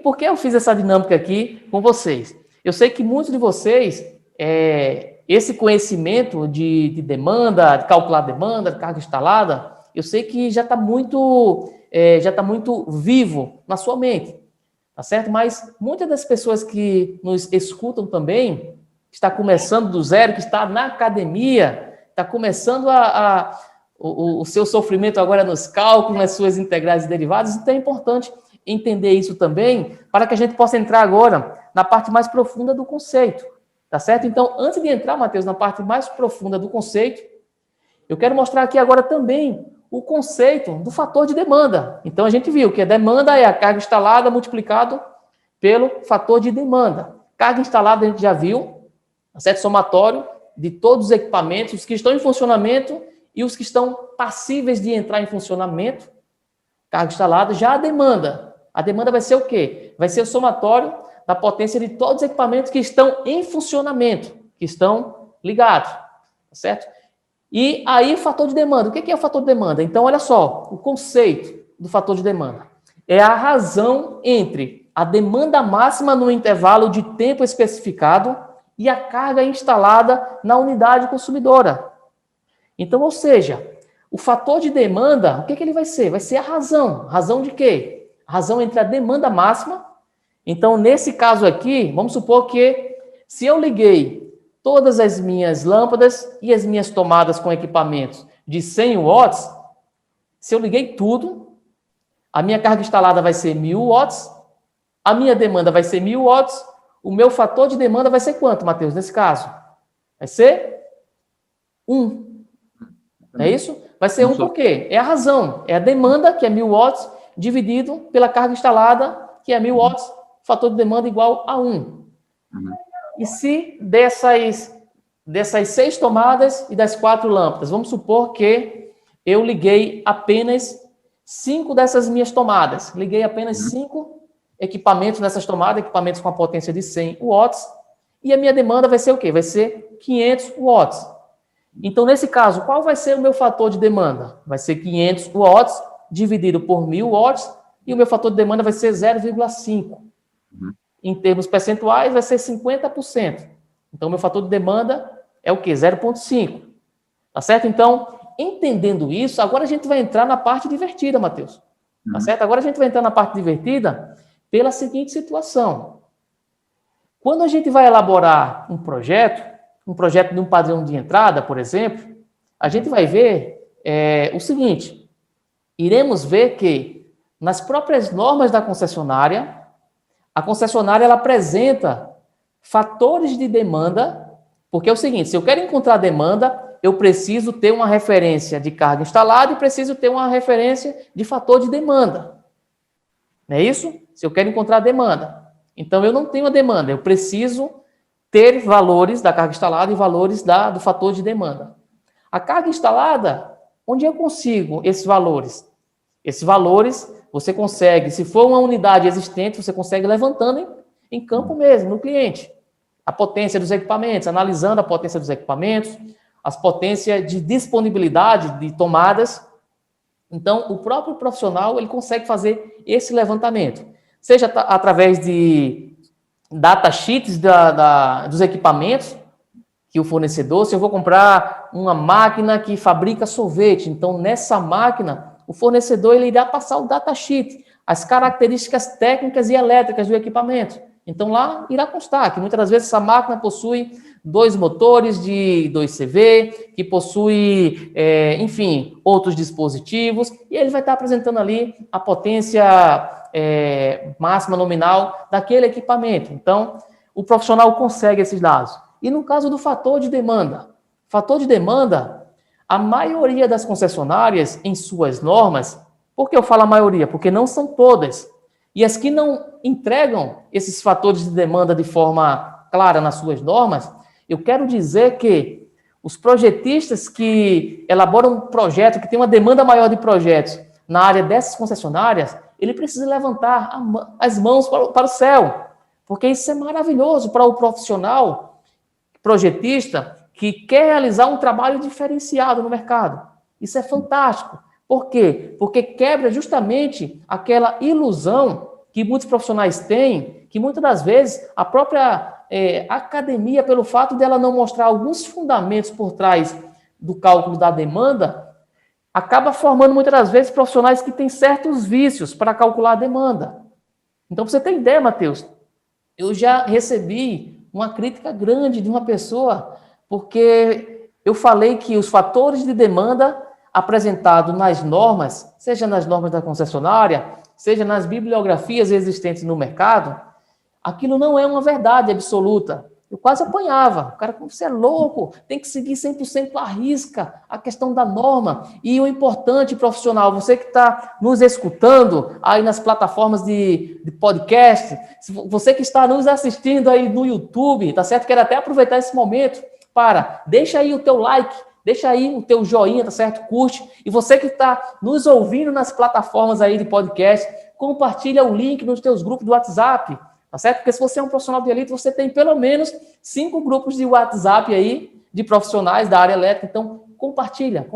Speaker 1: por que eu fiz essa dinâmica aqui com vocês? Eu sei que muitos de vocês, esse conhecimento de demanda, de calcular demanda, de carga instalada, eu sei que já está muito vivo na sua mente, tá certo? Mas muitas das pessoas que nos escutam também, que está começando do zero, que está na academia, está começando o seu sofrimento agora nos cálculos, nas suas integrais e derivadas, então é importante entender isso também, para que a gente possa entrar agora na parte mais profunda do conceito, tá certo? Então, antes de entrar, Matheus, na parte mais profunda do conceito, eu quero mostrar aqui agora também o conceito do fator de demanda. Então, a gente viu que a demanda é a carga instalada multiplicado pelo fator de demanda. Carga instalada a gente já viu, certo? Somatório de todos os equipamentos, os que estão em funcionamento e os que estão passíveis de entrar em funcionamento. Carga instalada. Já a demanda vai ser o quê? Vai ser o somatório da potência de todos os equipamentos que estão em funcionamento, que estão ligados, certo? E aí o fator de demanda. O que é o fator de demanda? Então, olha só, o conceito do fator de demanda é a razão entre a demanda máxima no intervalo de tempo especificado e a carga instalada na unidade consumidora. Então, ou seja, o fator de demanda, o que ele vai ser? Vai ser a razão. Razão de quê? A razão entre a demanda máxima. Então, nesse caso aqui, vamos supor que se eu liguei todas as minhas lâmpadas e as minhas tomadas com equipamentos de 100 watts, se eu liguei tudo, a minha carga instalada vai ser 1000 watts, a minha demanda vai ser 1000 watts, o meu fator de demanda vai ser quanto, Matheus, nesse caso? Vai ser 1. Não é isso? Vai ser 1 por quê? É a razão, é a demanda, que é 1000 watts, dividido pela carga instalada, que é 1000 watts, fator de demanda igual a 1. E se dessas 6 tomadas e das 4 lâmpadas, vamos supor que eu liguei apenas 5 dessas minhas tomadas. Liguei apenas 5 equipamentos nessas tomadas, equipamentos com a potência de 100 watts, e a minha demanda vai ser o quê? Vai ser 500 watts. Então, nesse caso, qual vai ser o meu fator de demanda? Vai ser 500 watts dividido por 1.000 watts, e o meu fator de demanda vai ser 0,5. Em termos percentuais, vai ser 50%. Então, meu fator de demanda é o quê? 0,5. Tá certo? Então, entendendo isso, agora a gente vai entrar na parte divertida, Matheus. Tá certo? Agora a gente vai entrar na parte divertida pela seguinte situação. Quando a gente vai elaborar um projeto de um padrão de entrada, por exemplo, a gente vai ver o seguinte: iremos ver que nas próprias normas da concessionária, a concessionária ela apresenta fatores de demanda, porque é o seguinte: se eu quero encontrar demanda, eu preciso ter uma referência de carga instalada e preciso ter uma referência de fator de demanda. Não é isso? Se eu quero encontrar demanda. Então, eu não tenho a demanda, eu preciso ter valores da carga instalada e valores do fator de demanda. A carga instalada, onde eu consigo esses valores? Esses valores você consegue, se for uma unidade existente, você consegue levantando em campo mesmo, no cliente. A potência dos equipamentos, analisando a potência dos equipamentos, as potências de disponibilidade de tomadas. Então, o próprio profissional ele consegue fazer esse levantamento, seja através de datasheets dos equipamentos que o fornecedor, se eu vou comprar uma máquina que fabrica sorvete, então nessa máquina o fornecedor ele irá passar o datasheet, as características técnicas e elétricas do equipamento. Então lá irá constar que muitas das vezes essa máquina possui 2 motores de 2 CV, que possui, enfim, outros dispositivos, e ele vai estar apresentando ali a potência máxima nominal daquele equipamento. Então, o profissional consegue esses dados. E no caso do fator de demanda? Fator de demanda, a maioria das concessionárias, em suas normas, por que eu falo a maioria? Porque não são todas. E as que não entregam esses fatores de demanda de forma clara nas suas normas, eu quero dizer que os projetistas que elaboram um projeto, que tem uma demanda maior de projetos na área dessas concessionárias, ele precisa levantar as mãos para o céu, porque isso é maravilhoso para o profissional projetista que quer realizar um trabalho diferenciado no mercado. Isso é fantástico. Por quê? Porque quebra justamente aquela ilusão que muitos profissionais têm, que muitas das vezes a própria academia, pelo fato dela não mostrar alguns fundamentos por trás do cálculo da demanda, acaba formando muitas das vezes profissionais que têm certos vícios para calcular a demanda. Então, para você ter ideia, Matheus, eu já recebi uma crítica grande de uma pessoa, porque eu falei que os fatores de demanda apresentados nas normas, seja nas normas da concessionária, seja nas bibliografias existentes no mercado, aquilo não é uma verdade absoluta. Eu quase apanhava. O cara, você é louco, tem que seguir 100% à risca a questão da norma. E o importante, profissional, você que está nos escutando aí nas plataformas de podcast, você que está nos assistindo aí no YouTube, tá certo? Quero até aproveitar esse momento deixa aí o teu like, deixa aí o teu joinha, tá certo? Curte. E você que está nos ouvindo nas plataformas aí de podcast, compartilha o link nos teus grupos do WhatsApp, tá certo? Porque se você é um profissional de elite, você tem pelo menos 5 grupos de WhatsApp aí, de profissionais da área elétrica. Então, compartilha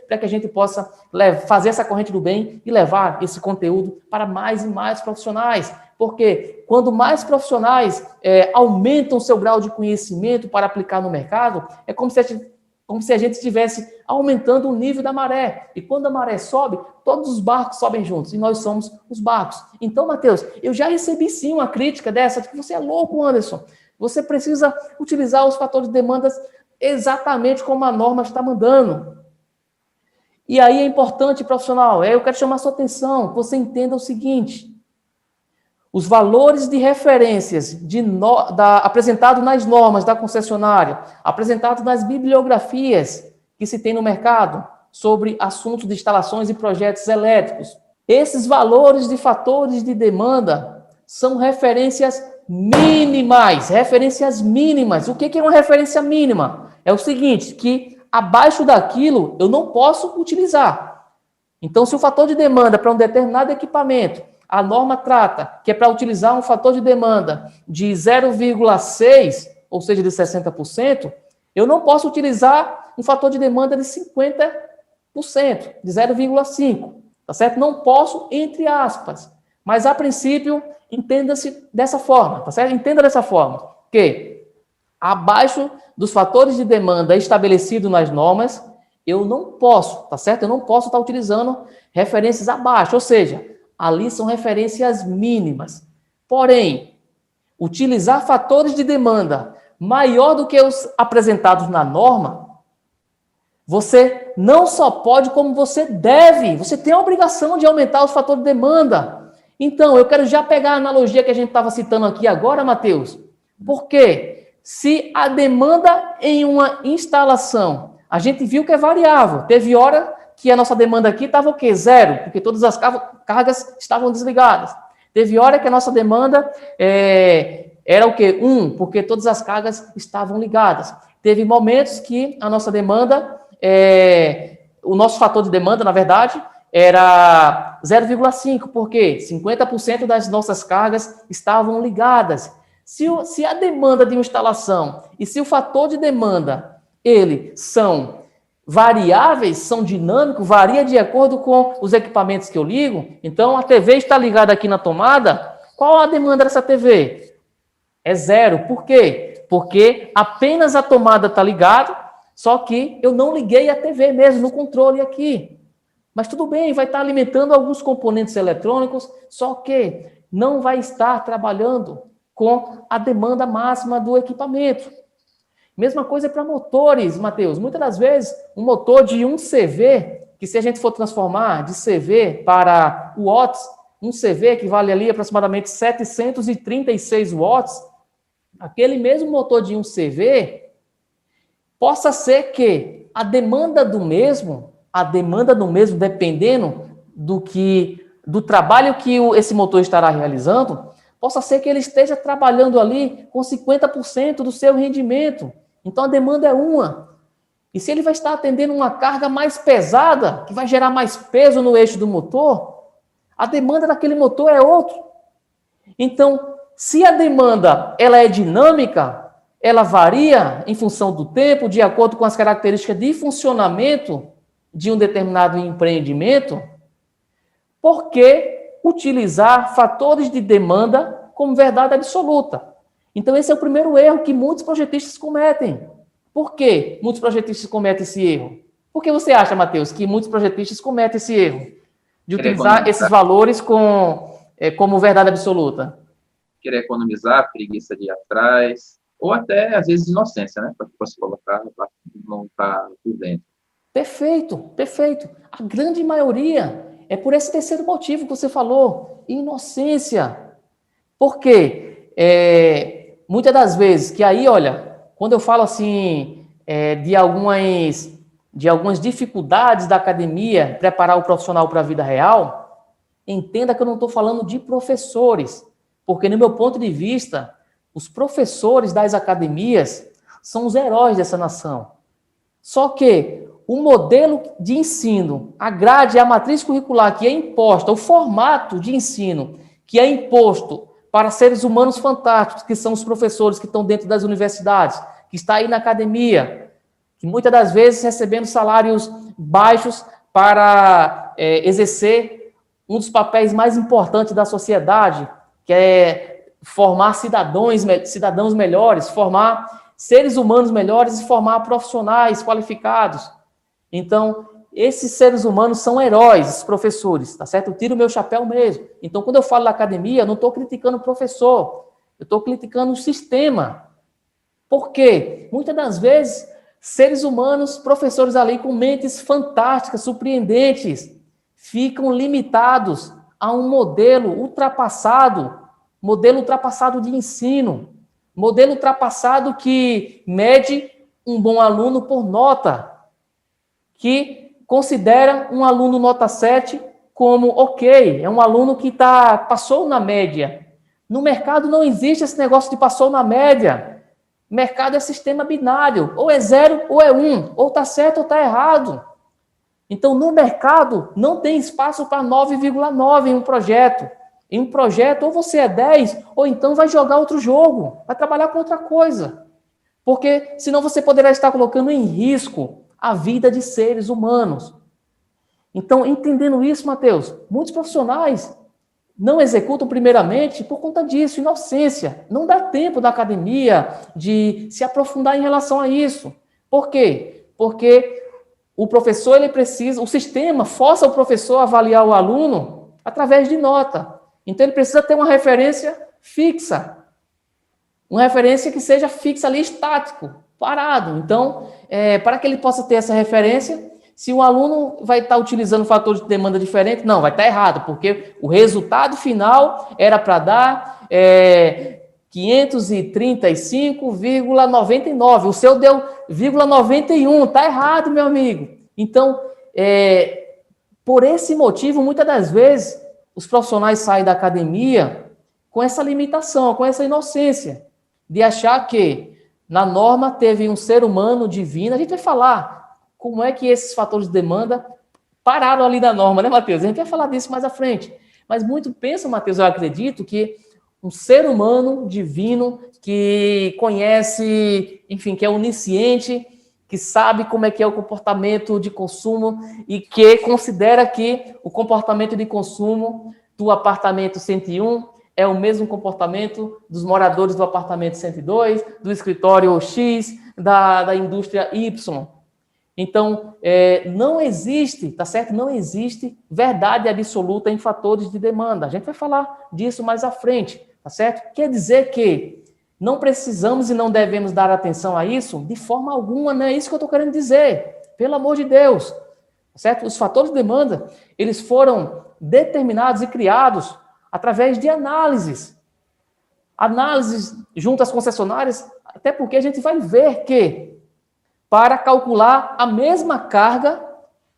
Speaker 1: para que a gente possa fazer essa corrente do bem e levar esse conteúdo para mais e mais profissionais. Porque quando mais profissionais aumentam o seu grau de conhecimento para aplicar no mercado, é como se a gente estivesse aumentando o nível da maré. E quando a maré sobe, todos os barcos sobem juntos. E nós somos os barcos. Então, Matheus, eu já recebi sim uma crítica dessa, de que você é louco, Anderson. Você precisa utilizar os fatores de demandas exatamente como a norma está mandando. E aí é importante, profissional, eu quero chamar a sua atenção, que você entenda o seguinte: os valores de referências apresentados nas normas da concessionária, apresentados nas bibliografias que se tem no mercado sobre assuntos de instalações e projetos elétricos, esses valores de fatores de demanda são referências mínimas. Referências mínimas. O que é uma referência mínima? É o seguinte, que abaixo daquilo eu não posso utilizar. Então, se o fator de demanda para um determinado equipamento, a norma trata que é para utilizar um fator de demanda de 0,6, ou seja, de 60%, Eu não posso utilizar um fator de demanda de 50%, de 0,5%, tá certo? Não posso, entre aspas. Mas, a princípio, entenda-se dessa forma, tá certo? Entenda dessa forma, que abaixo dos fatores de demanda estabelecidos nas normas, eu não posso, tá certo? Eu não posso estar utilizando referências abaixo, ou seja, ali são referências mínimas. Porém, utilizar fatores de demanda maior do que os apresentados na norma, você não só pode, como você deve. Você tem a obrigação de aumentar os fatores de demanda. Então, eu quero já pegar a analogia que a gente estava citando aqui agora, Matheus. Por quê? Se a demanda em uma instalação, a gente viu que é variável. Teve hora que a nossa demanda aqui estava o quê? 0, porque todas as cargas estavam desligadas. Teve hora que a nossa demanda era o quê? 1, porque todas as cargas estavam ligadas. Teve momentos que a nossa demanda, o nosso fator de demanda, na verdade, era 0,5, porque 50% das nossas cargas estavam ligadas. Se a demanda de uma instalação e se o fator de demanda, eles são variáveis, são dinâmicos, varia de acordo com os equipamentos que eu ligo, então a TV está ligada aqui na tomada, qual a demanda dessa TV? É 0. Por quê? Porque apenas a tomada está ligada, só que eu não liguei a TV mesmo, no controle aqui. Mas tudo bem, vai estar alimentando alguns componentes eletrônicos, só que não vai estar trabalhando com a demanda máxima do equipamento. Mesma coisa para motores, Matheus. Muitas das vezes, um motor de 1 CV, que se a gente for transformar de CV para watts, um CV equivale ali aproximadamente 736 watts, aquele mesmo motor de 1 CV, possa ser que a demanda do mesmo, dependendo do trabalho que esse motor estará realizando, possa ser que ele esteja trabalhando ali com 50% do seu rendimento. Então, a demanda é uma. E se ele vai estar atendendo uma carga mais pesada, que vai gerar mais peso no eixo do motor, a demanda daquele motor é outro. Então, se a demanda ela é dinâmica, ela varia em função do tempo, de acordo com as características de funcionamento de um determinado empreendimento, por que utilizar fatores de demanda como verdade absoluta? Então, esse é o primeiro erro que muitos projetistas cometem. Por que muitos projetistas cometem esse erro? Por que você acha, Matheus, que muitos projetistas cometem esse erro de utilizar esses valores como verdade absoluta?
Speaker 2: Querer economizar, preguiça de ir atrás, ou até, às vezes, inocência, né? Para você colocar, não estar por dentro.
Speaker 1: Perfeito, perfeito. A grande maioria é por esse terceiro motivo que você falou, inocência. Por quê? Muitas das vezes, que aí, olha, quando eu falo assim, de algumas dificuldades da academia preparar o profissional para a vida real, entenda que eu não estou falando de professores, porque no meu ponto de vista, os professores das academias são os heróis dessa nação. Só que o modelo de ensino, a grade, a matriz curricular que é imposta, o formato de ensino que é imposto para seres humanos fantásticos, que são os professores que estão dentro das universidades, que está aí na academia, que muitas das vezes recebendo salários baixos para exercer um dos papéis mais importantes da sociedade, que é formar cidadãos melhores, formar seres humanos melhores e formar profissionais qualificados. Então, esses seres humanos são heróis, os professores, tá certo? Eu tiro o meu chapéu mesmo. Então, quando eu falo da academia, eu não estou criticando o professor, eu estou criticando o sistema. Por quê? Muitas das vezes, seres humanos, professores ali com mentes fantásticas, surpreendentes, ficam limitados a um modelo ultrapassado de ensino, modelo ultrapassado que mede um bom aluno por nota, que considera um aluno nota 7 como ok, é um aluno que passou na média. No mercado não existe esse negócio de passou na média. Mercado é sistema binário, ou é 0 ou é 1, ou está certo ou está errado. Então, no mercado, não tem espaço para 9,9 em um projeto. Em um projeto, ou você é 10, ou então vai jogar outro jogo, vai trabalhar com outra coisa. Porque senão você poderá estar colocando em risco a vida de seres humanos. Então, entendendo isso, Mateus, muitos profissionais não executam primeiramente por conta disso, inocência. Não dá tempo da academia de se aprofundar em relação a isso. Por quê? Porque o professor, ele precisa, o sistema força o professor a avaliar o aluno através de nota. Então, ele precisa ter uma referência fixa. Uma referência que seja fixa ali, estático, parado. Então, para que ele possa ter essa referência, se o aluno vai estar utilizando um fator de demanda diferente, não, vai estar errado, porque o resultado final era para dar 535,99. O seu deu 0,91. Está errado, meu amigo. Então, por esse motivo, muitas das vezes, os profissionais saem da academia com essa limitação, com essa inocência, de achar que na norma teve um ser humano divino. A gente vai falar como é que esses fatores de demanda pararam ali da norma, né, Matheus? A gente vai falar disso mais à frente. Mas muito pensa, Matheus, eu acredito que um ser humano divino que conhece, enfim, que é onisciente, que sabe como é que é o comportamento de consumo e que considera que o comportamento de consumo do apartamento 101 é o mesmo comportamento dos moradores do apartamento 102, do escritório X, da indústria Y. Então, não existe, tá certo? Não existe verdade absoluta em fatores de demanda. A gente vai falar disso mais à frente, tá certo? Quer dizer que não precisamos e não devemos dar atenção a isso de forma alguma, não é isso que eu estou querendo dizer. Pelo amor de Deus, tá certo? Os fatores de demanda, eles foram determinados e criados através de análises. Análises junto às concessionárias, até porque a gente vai ver que para calcular a mesma carga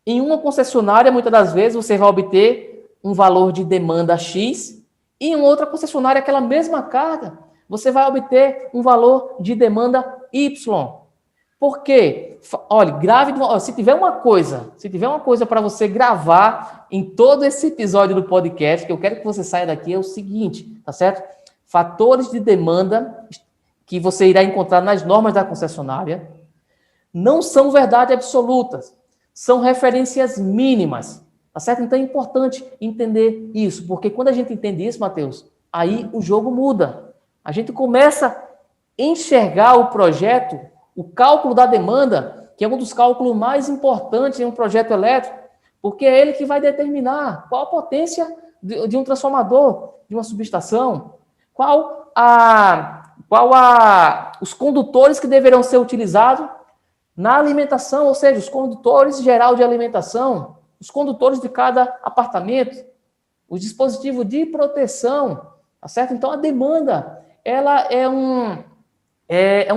Speaker 1: em uma concessionária, muitas das vezes você vai obter um valor de demanda X e em outra concessionária, aquela mesma carga, você vai obter um valor de demanda Y. Por quê? Olha, se tiver uma coisa para você gravar em todo esse episódio do podcast, que eu quero que você saia daqui, é o seguinte, tá certo? Fatores de demanda que você irá encontrar nas normas da concessionária não são verdade absolutas, são referências mínimas, tá certo? Então é importante entender isso, porque quando a gente entende isso, Matheus, aí o jogo muda. A gente começa a enxergar o projeto, o cálculo da demanda, que é um dos cálculos mais importantes em um projeto elétrico, porque é ele que vai determinar qual a potência de um transformador, de uma subestação, os condutores que deverão ser utilizados na alimentação, ou seja, os condutores geral de alimentação, os condutores de cada apartamento, os dispositivos de proteção, tá certo? Então, a demanda, ela é um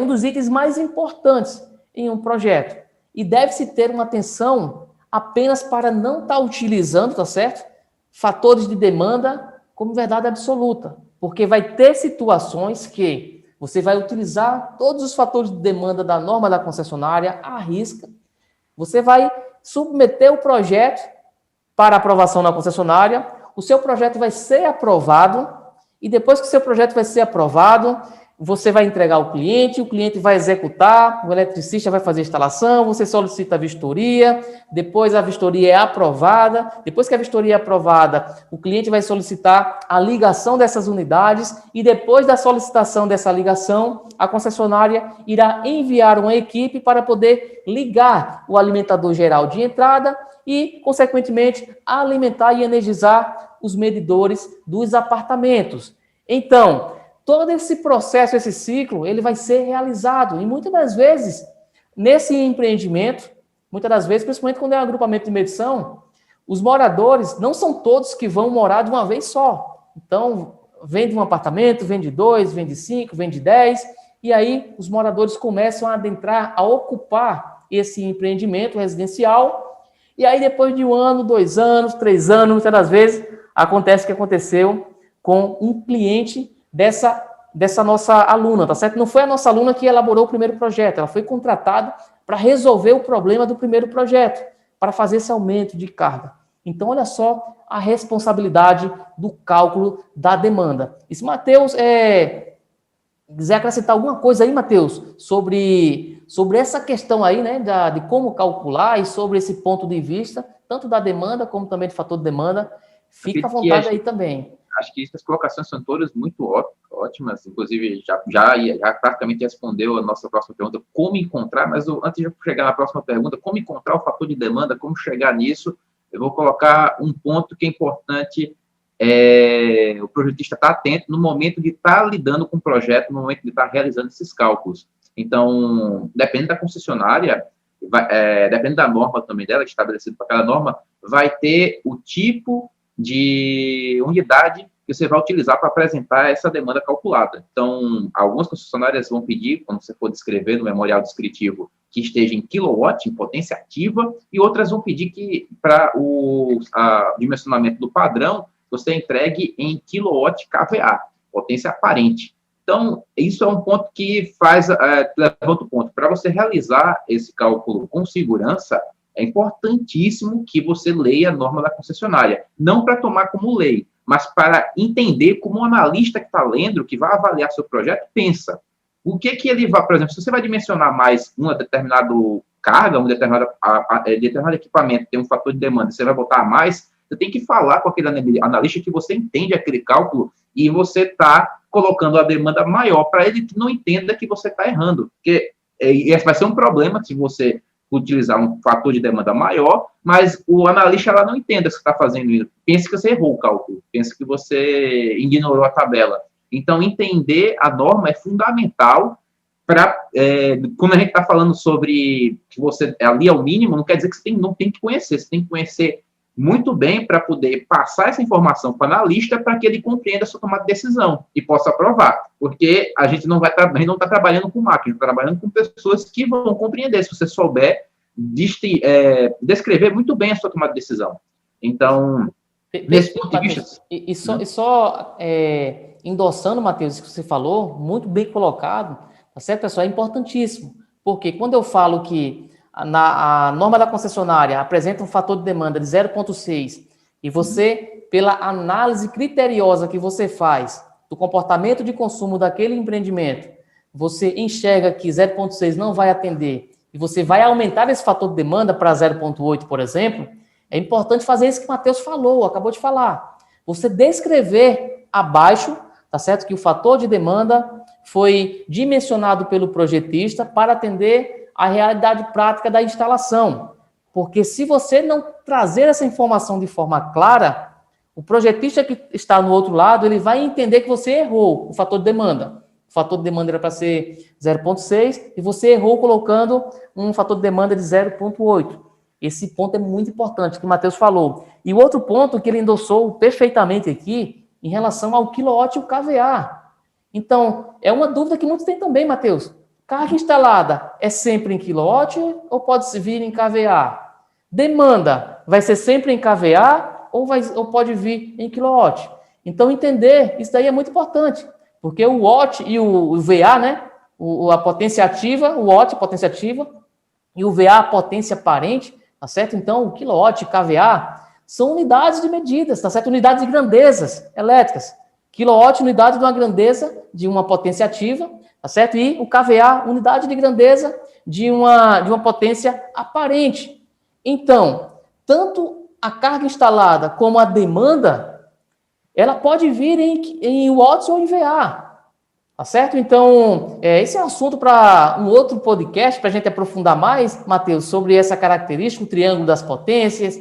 Speaker 1: dos itens mais importantes em um projeto. E deve-se ter uma atenção apenas para não estar utilizando, tá certo? Fatores de demanda como verdade absoluta. Porque vai ter situações que você vai utilizar todos os fatores de demanda da norma da concessionária à risca. Você vai submeter o projeto para aprovação na concessionária. O seu projeto vai ser aprovado. E depois que o seu projeto vai ser aprovado, você vai entregar ao cliente, o cliente vai executar, o eletricista vai fazer a instalação, você solicita a vistoria, depois a vistoria é aprovada, depois que a vistoria é aprovada, o cliente vai solicitar a ligação dessas unidades e depois da solicitação dessa ligação, a concessionária irá enviar uma equipe para poder ligar o alimentador geral de entrada e, consequentemente, alimentar e energizar os medidores dos apartamentos. Então, todo esse processo, esse ciclo, ele vai ser realizado. E muitas das vezes, nesse empreendimento, muitas das vezes, principalmente quando é um agrupamento de medição, os moradores não são todos que vão morar de uma vez só. Então, vende um apartamento, vende 2, vende 5, vende 10, e aí os moradores começam a adentrar, a ocupar esse empreendimento residencial, e aí depois de 1 ano, 2 anos, 3 anos, muitas das vezes, acontece o que aconteceu com um cliente dessa nossa aluna, tá certo? Não foi a nossa aluna que elaborou o primeiro projeto, ela foi contratada para resolver o problema do primeiro projeto, para fazer esse aumento de carga. Então, olha só a responsabilidade do cálculo da demanda. Isso, Matheus, quiser acrescentar alguma coisa aí, Matheus, sobre essa questão aí, né, de como calcular e sobre esse ponto de vista, tanto da demanda como também do fator de demanda, fica à vontade aí também.
Speaker 2: Acho que essas colocações são todas muito ótimas, inclusive já praticamente respondeu a nossa próxima pergunta, como encontrar, mas antes de chegar na próxima pergunta, como encontrar o fator de demanda, como chegar nisso, eu vou colocar um ponto que é importante, o projetista estar atento no momento de estar lidando com o projeto, no momento de estar realizando esses cálculos. Então, depende da concessionária, depende da norma também dela, estabelecida para cada norma, vai ter o tipo de unidade que você vai utilizar para apresentar essa demanda calculada. Então, algumas concessionárias vão pedir, quando você for descrever no memorial descritivo, que esteja em quilowatt, em potência ativa, e outras vão pedir que, para o dimensionamento do padrão, você entregue em quilowatt kVA, potência aparente. Então, isso é um ponto que levanta o ponto. Para você realizar esse cálculo com segurança, é importantíssimo que você leia a norma da concessionária, não para tomar como lei, mas para entender como o analista que está lendo, que vai avaliar seu projeto, pensa. O que ele vai, por exemplo, se você vai dimensionar mais uma determinada carga, um determinado equipamento tem um fator de demanda, você vai botar mais, você tem que falar com aquele analista que você entende aquele cálculo e você está colocando a demanda maior para ele que não entenda que você está errando. Porque esse vai ser um problema se você utilizar um fator de demanda maior, mas o analista ela não entenda que você está fazendo isso. Pensa que você errou o cálculo, pensa que você ignorou a tabela. Então, entender a norma é fundamental para, quando a gente está falando sobre que você ali é o mínimo, não quer dizer que você não tem que conhecer, você tem que conhecer muito bem para poder passar essa informação para o analista para que ele compreenda a sua tomada de decisão e possa aprovar, porque a gente não está trabalhando com máquina, está trabalhando com pessoas que vão compreender, se você souber descrever muito bem a sua tomada de decisão. Então, nesse ponto de vista...
Speaker 1: E só endossando, Matheus, isso que você falou, muito bem colocado, tá certo, pessoal? É importantíssimo, porque quando eu falo que a norma da concessionária apresenta um fator de demanda de 0,6 e você, pela análise criteriosa que você faz do comportamento de consumo daquele empreendimento, você enxerga que 0,6 não vai atender e você vai aumentar esse fator de demanda para 0,8, por exemplo, é importante fazer isso que o Matheus falou, acabou de falar. Você descrever abaixo, tá certo? Que o fator de demanda foi dimensionado pelo projetista para atender a realidade prática da instalação. Porque se você não trazer essa informação de forma clara, o projetista que está no outro lado, ele vai entender que você errou o fator de demanda. O fator de demanda era para ser 0,6 e você errou colocando um fator de demanda de 0,8. Esse ponto é muito importante, que o Matheus falou. E o outro ponto que ele endossou perfeitamente aqui, em relação ao quilowatt e o kVA. Então, é uma dúvida que muitos têm também, Matheus. Carga instalada é sempre em quilowatt ou pode vir em kVA? Demanda vai ser sempre em kVA ou pode vir em quilowatt? Então, entender isso daí é muito importante, porque o watt e o VA, né? A potência ativa, o watt, a potência ativa, e o VA, a potência aparente, tá certo? Então, o quilowatt e kVA são unidades de medidas, tá certo? Unidades de grandezas elétricas. Quilowatt, unidade de uma grandeza de uma potência ativa, tá certo? E o kVA, unidade de grandeza de uma potência aparente. Então, tanto a carga instalada como a demanda, ela pode vir em watts ou em VA, tá certo? Então, esse é um assunto para um outro podcast, para a gente aprofundar mais, Matheus, sobre essa característica, o triângulo das potências,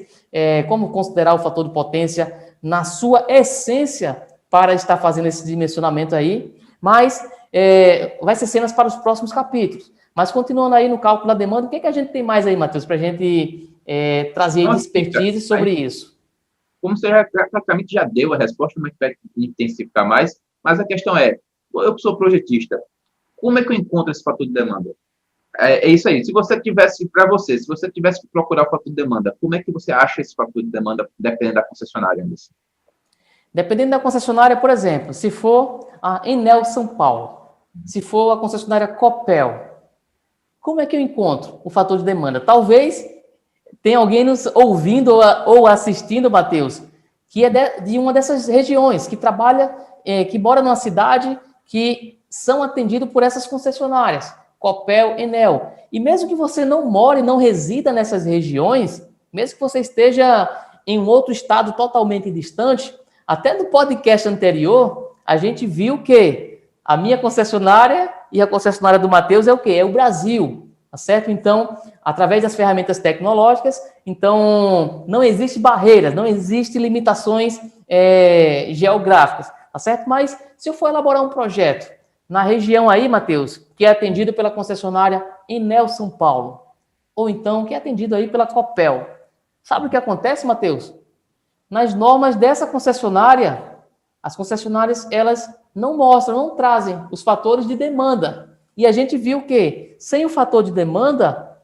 Speaker 1: como considerar o fator de potência na sua essência para estar fazendo esse dimensionamento aí, mas vai ser cenas para os próximos capítulos. Mas continuando aí no cálculo da demanda, o que a gente tem mais aí, Matheus, para a gente trazer de expertise sobre isso?
Speaker 2: Como você praticamente já deu a resposta, mas vai intensificar mais, mas a questão eu sou projetista, como é que eu encontro esse fator de demanda? É isso aí, se você tivesse que procurar o fator de demanda, como é que você acha esse fator de demanda, dependendo da concessionária, Anderson?
Speaker 1: Dependendo da concessionária, por exemplo, se for a Enel São Paulo, se for a concessionária Copel, como é que eu encontro o fator de demanda? Talvez tenha alguém nos ouvindo ou assistindo, Matheus, que é de uma dessas regiões, que trabalha, que mora numa cidade que são atendidos por essas concessionárias, Copel, Enel. E mesmo que você não more, não resida nessas regiões, mesmo que você esteja em um outro estado totalmente distante, até no podcast anterior, a gente viu que a minha concessionária e a concessionária do Matheus é o quê? É o Brasil, tá certo? Então, através das ferramentas tecnológicas, então, não existe barreiras, não existe limitações geográficas, tá certo? Mas, se eu for elaborar um projeto na região aí, Matheus, que é atendido pela concessionária Enel São Paulo, ou então que é atendido aí pela Copel, sabe o que acontece, Matheus? Nas normas dessa concessionária, as concessionárias, elas não mostram, não trazem os fatores de demanda. E a gente viu que, sem o fator de demanda,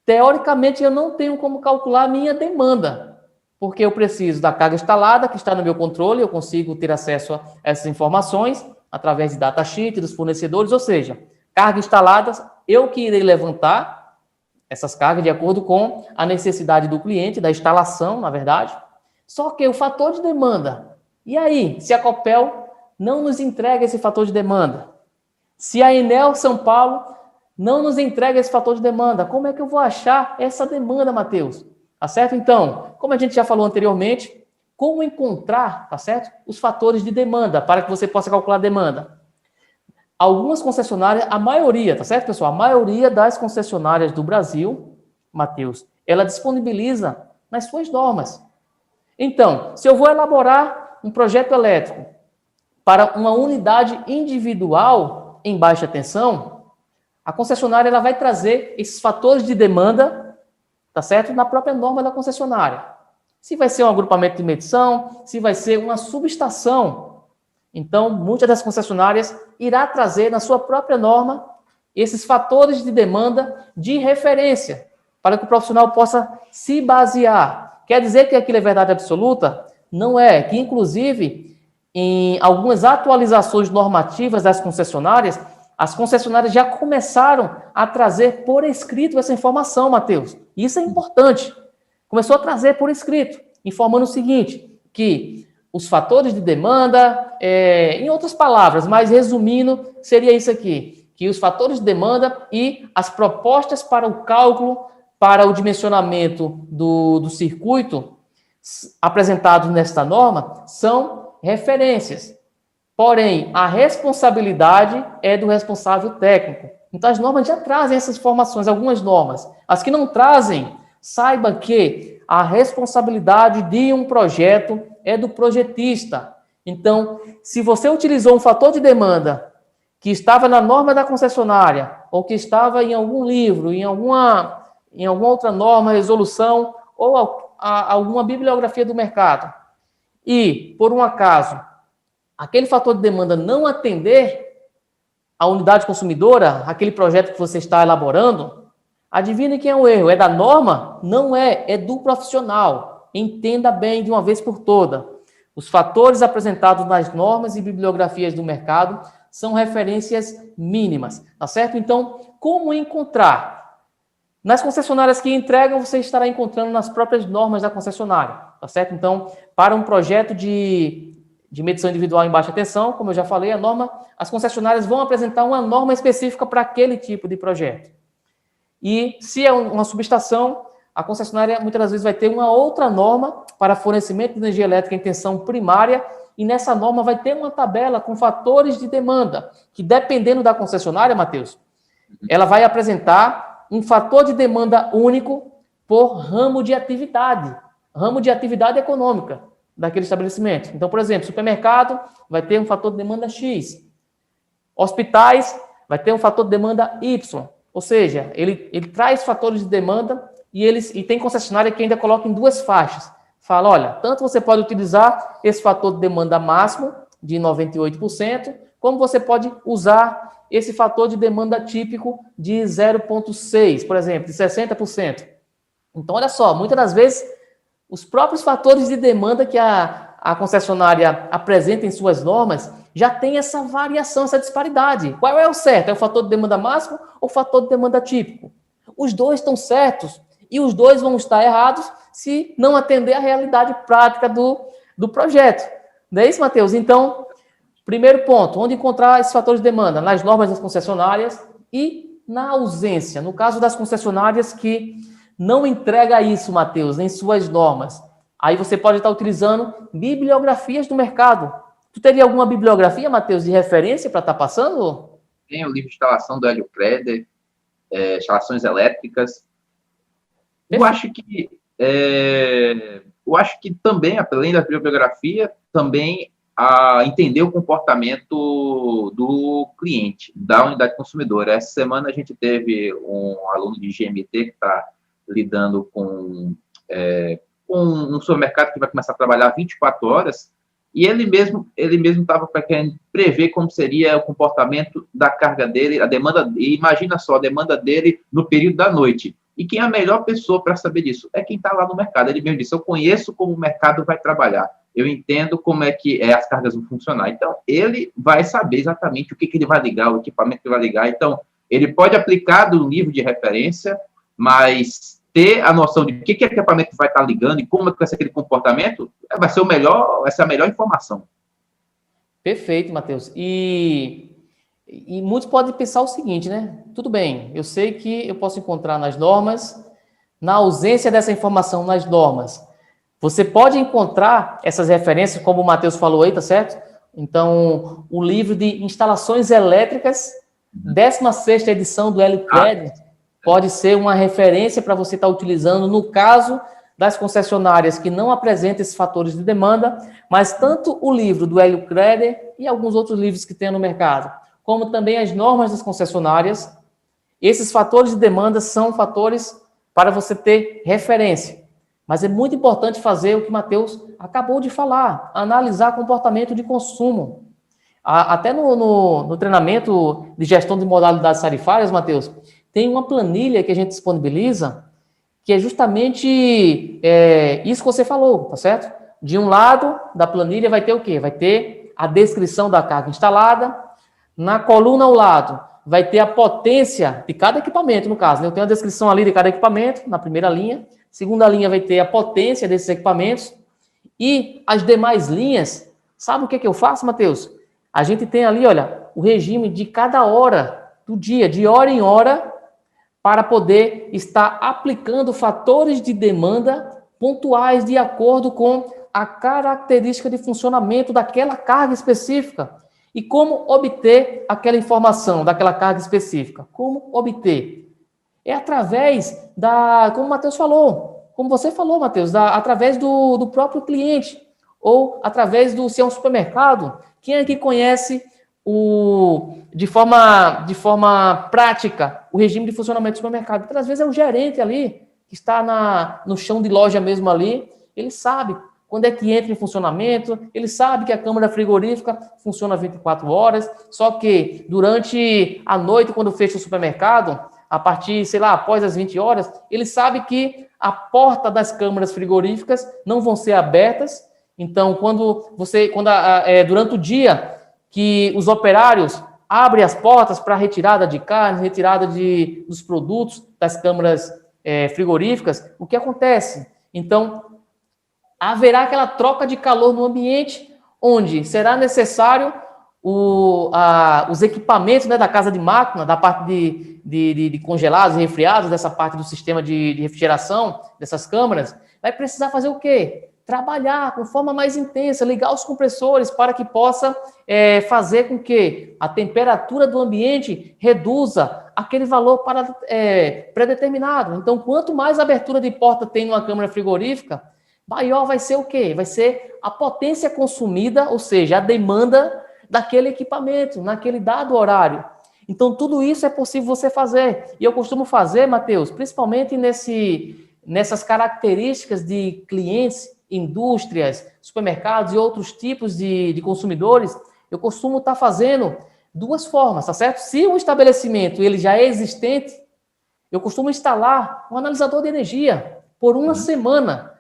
Speaker 1: teoricamente eu não tenho como calcular a minha demanda, porque eu preciso da carga instalada, que está no meu controle, eu consigo ter acesso a essas informações através de datasheet dos fornecedores, ou seja, carga instalada, eu que irei levantar essas cargas de acordo com a necessidade do cliente, da instalação, na verdade. Só que o fator de demanda, e aí, se a Copel não nos entrega esse fator de demanda? Se a Enel São Paulo não nos entrega esse fator de demanda, como é que eu vou achar essa demanda, Matheus? Tá certo? Então, como a gente já falou anteriormente, como encontrar, tá certo? Os fatores de demanda para que você possa calcular a demanda. Algumas concessionárias, a maioria, tá certo, pessoal? A maioria das concessionárias do Brasil, Matheus, ela disponibiliza nas suas normas. Então, se eu vou elaborar um projeto elétrico para uma unidade individual em baixa tensão, a concessionária ela vai trazer esses fatores de demanda, tá certo? Na própria norma da concessionária. Se vai ser um agrupamento de medição, se vai ser uma subestação. Então, muitas das concessionárias irá trazer na sua própria norma esses fatores de demanda de referência, para que o profissional possa se basear. Quer dizer que aquilo é verdade absoluta? Não é. Que, inclusive, em algumas atualizações normativas das concessionárias, as concessionárias já começaram a trazer por escrito essa informação, Matheus. Isso é importante. Começou a trazer por escrito, informando o seguinte, que os fatores de demanda, em outras palavras, mas resumindo, seria isso aqui, que os fatores de demanda e as propostas para o cálculo, para o dimensionamento do circuito apresentados nesta norma são referências. Porém, a responsabilidade é do responsável técnico. Então, as normas já trazem essas informações, algumas normas. As que não trazem, saiba que a responsabilidade de um projeto é do projetista. Então, se você utilizou um fator de demanda que estava na norma da concessionária, ou que estava em algum livro, em alguma outra norma, resolução, ou alguma bibliografia do mercado, e, por um acaso, aquele fator de demanda não atender a unidade consumidora, aquele projeto que você está elaborando, adivinha quem é o erro? É da norma? Não é, é do profissional. Entenda bem de uma vez por toda. Os fatores apresentados nas normas e bibliografias do mercado são referências mínimas, tá certo? Então, como encontrar? Nas concessionárias que entregam, você estará encontrando nas próprias normas da concessionária, tá certo? Então, para um projeto de medição individual em baixa tensão, como eu já falei, as concessionárias vão apresentar uma norma específica para aquele tipo de projeto. E se é uma subestação, a concessionária muitas das vezes vai ter uma outra norma para fornecimento de energia elétrica em tensão primária, e nessa norma vai ter uma tabela com fatores de demanda, que dependendo da concessionária, Matheus, ela vai apresentar um fator de demanda único por ramo de atividade econômica daquele estabelecimento. Então, por exemplo, supermercado vai ter um fator de demanda X. Hospitais vai ter um fator de demanda Y. Ou seja, ele traz fatores de demanda e tem concessionária que ainda coloca em duas faixas. Fala, olha, tanto você pode utilizar esse fator de demanda máximo de 98%, como você pode usar esse fator de demanda típico de 0,6%, por exemplo, de 60%. Então, olha só, muitas das vezes, os próprios fatores de demanda que a concessionária apresenta em suas normas já tem essa variação, essa disparidade. Qual é o certo? É o fator de demanda máximo ou o fator de demanda típico? Os dois estão certos e os dois vão estar errados se não atender à realidade prática do projeto. Não é isso, Matheus? Então, Primeiro ponto, onde encontrar esses fatores de demanda? Nas normas das concessionárias e na ausência. No caso das concessionárias que não entrega isso, Matheus, em suas normas. Aí você pode estar utilizando bibliografias do mercado. Tu teria alguma bibliografia, Matheus, de referência para estar passando?
Speaker 2: Tem o livro de instalação do Hélio Creder, instalações elétricas. Eu acho que também, além da bibliografia, também entender o comportamento do cliente, da unidade consumidora. Essa semana a gente teve um aluno de GMT que está lidando com um supermercado que vai começar a trabalhar 24 horas, e ele mesmo estava querendo prever como seria o comportamento da carga dele, a demanda, e imagina só, a demanda dele no período da noite. E quem é a melhor pessoa para saber disso? É quem está lá no mercado. Ele mesmo disse, eu conheço como o mercado vai trabalhar, eu entendo como é que as cargas vão funcionar. Então, ele vai saber exatamente o que ele vai ligar, o equipamento que vai ligar. Então, ele pode aplicar do livro de referência, mas ter a noção de que equipamento vai estar ligando e como é que vai ser aquele comportamento, vai ser a melhor informação.
Speaker 1: Perfeito, Matheus. E muitos podem pensar o seguinte, né? Tudo bem, eu sei que eu posso encontrar nas normas, na ausência dessa informação nas normas, você pode encontrar essas referências, como o Matheus falou aí, tá certo? Então, o livro de instalações elétricas, 16ª edição do Hélio Creder, pode ser uma referência para você estar utilizando no caso das concessionárias que não apresentam esses fatores de demanda, mas tanto o livro do Hélio Creder e alguns outros livros que tem no mercado, como também as normas das concessionárias, esses fatores de demanda são fatores para você ter referência. Mas é muito importante fazer o que o Matheus acabou de falar, analisar comportamento de consumo. Até no treinamento de gestão de modalidades tarifárias, Matheus, tem uma planilha que a gente disponibiliza, que é justamente isso que você falou, tá certo? De um lado da planilha vai ter o quê? Vai ter a descrição da carga instalada, na coluna ao lado vai ter a potência de cada equipamento, no caso, né? Eu tenho a descrição ali de cada equipamento, na primeira linha, segunda linha vai ter a potência desses equipamentos, e as demais linhas, sabe o que eu faço, Matheus? A gente tem ali, olha, o regime de cada hora do dia, de hora em hora, para poder estar aplicando fatores de demanda pontuais de acordo com a característica de funcionamento daquela carga específica. E como obter aquela informação daquela carga específica? Como obter? É através como o Matheus falou, como você falou, Matheus, através do próprio cliente, ou através se é um supermercado, quem é que conhece de forma prática o regime de funcionamento do supermercado? Porque às vezes é o gerente ali, que está no chão de loja mesmo ali, ele sabe quando é que entra em funcionamento, ele sabe que a câmara frigorífica funciona 24 horas, só que durante a noite, quando fecha o supermercado, a partir, após as 20 horas, ele sabe que a porta das câmaras frigoríficas não vão ser abertas. Então, durante o dia que os operários abrem as portas para retirada de carne, retirada dos produtos das câmaras frigoríficas, o que acontece? Então, haverá aquela troca de calor no ambiente, onde será necessário os equipamentos, né, da casa de máquina, da parte de congelados e resfriados, dessa parte do sistema de refrigeração dessas câmaras, vai precisar fazer o quê? Trabalhar com forma mais intensa, ligar os compressores para que possa fazer com que a temperatura do ambiente reduza aquele valor pré-determinado. Então, quanto mais abertura de porta tem numa câmara frigorífica, maior vai ser o quê? Vai ser a potência consumida, ou seja, a demanda daquele equipamento, naquele dado horário. Então, tudo isso é possível você fazer. E eu costumo fazer, Matheus, principalmente nessas características de clientes, indústrias, supermercados e outros tipos de consumidores, eu costumo estar fazendo duas formas, tá certo? Se o estabelecimento ele já é existente, eu costumo instalar um analisador de energia por uma semana,